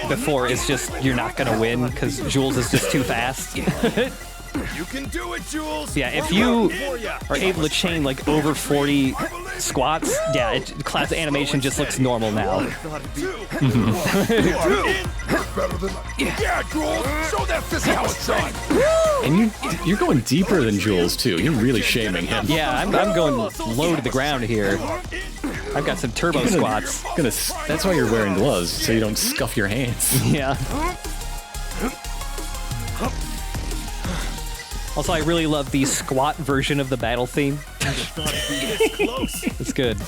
before it's just you're not gonna win because Jules is just too fast. You can do it, Jules. Yeah, if you are able to chain like over 40 squats, yeah, Cloud's animation just looks normal now. Yeah, Jules. Show that fist how it's done. And you're going deeper than Jules too. You're really shaming him. Yeah, I'm going low to the ground here. I've got some turbo squats. That's why you're wearing gloves, so you don't scuff your hands. Yeah. Also, I really love the squat version of the battle theme. It's good.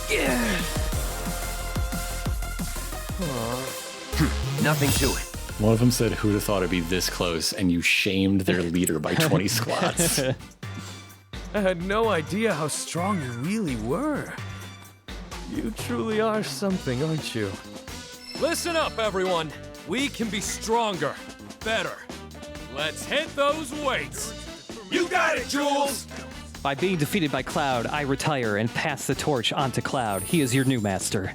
Nothing to it. One of them said, "Who'd have thought it'd be this close?" And you shamed their leader by 20 squats. I had no idea how strong you really were. You truly are something, aren't you? Listen up, everyone. We can be stronger, better. Let's hit those weights. You got it, Jules. By being defeated by Cloud, I retire and pass the torch on to Cloud. He is your new master.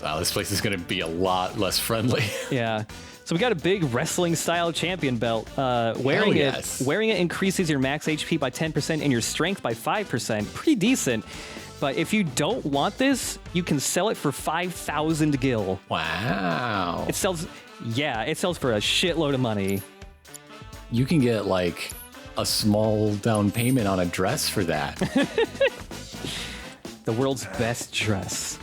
Wow, this place is going to be a lot less friendly. Yeah. So we got a big wrestling-style champion belt. Wearing it increases your max HP by 10% and your strength by 5%. Pretty decent. But if you don't want this, you can sell it for 5,000 gil. Wow. It sells for a shitload of money. You can get like a small down payment on a dress for that. The world's best dress.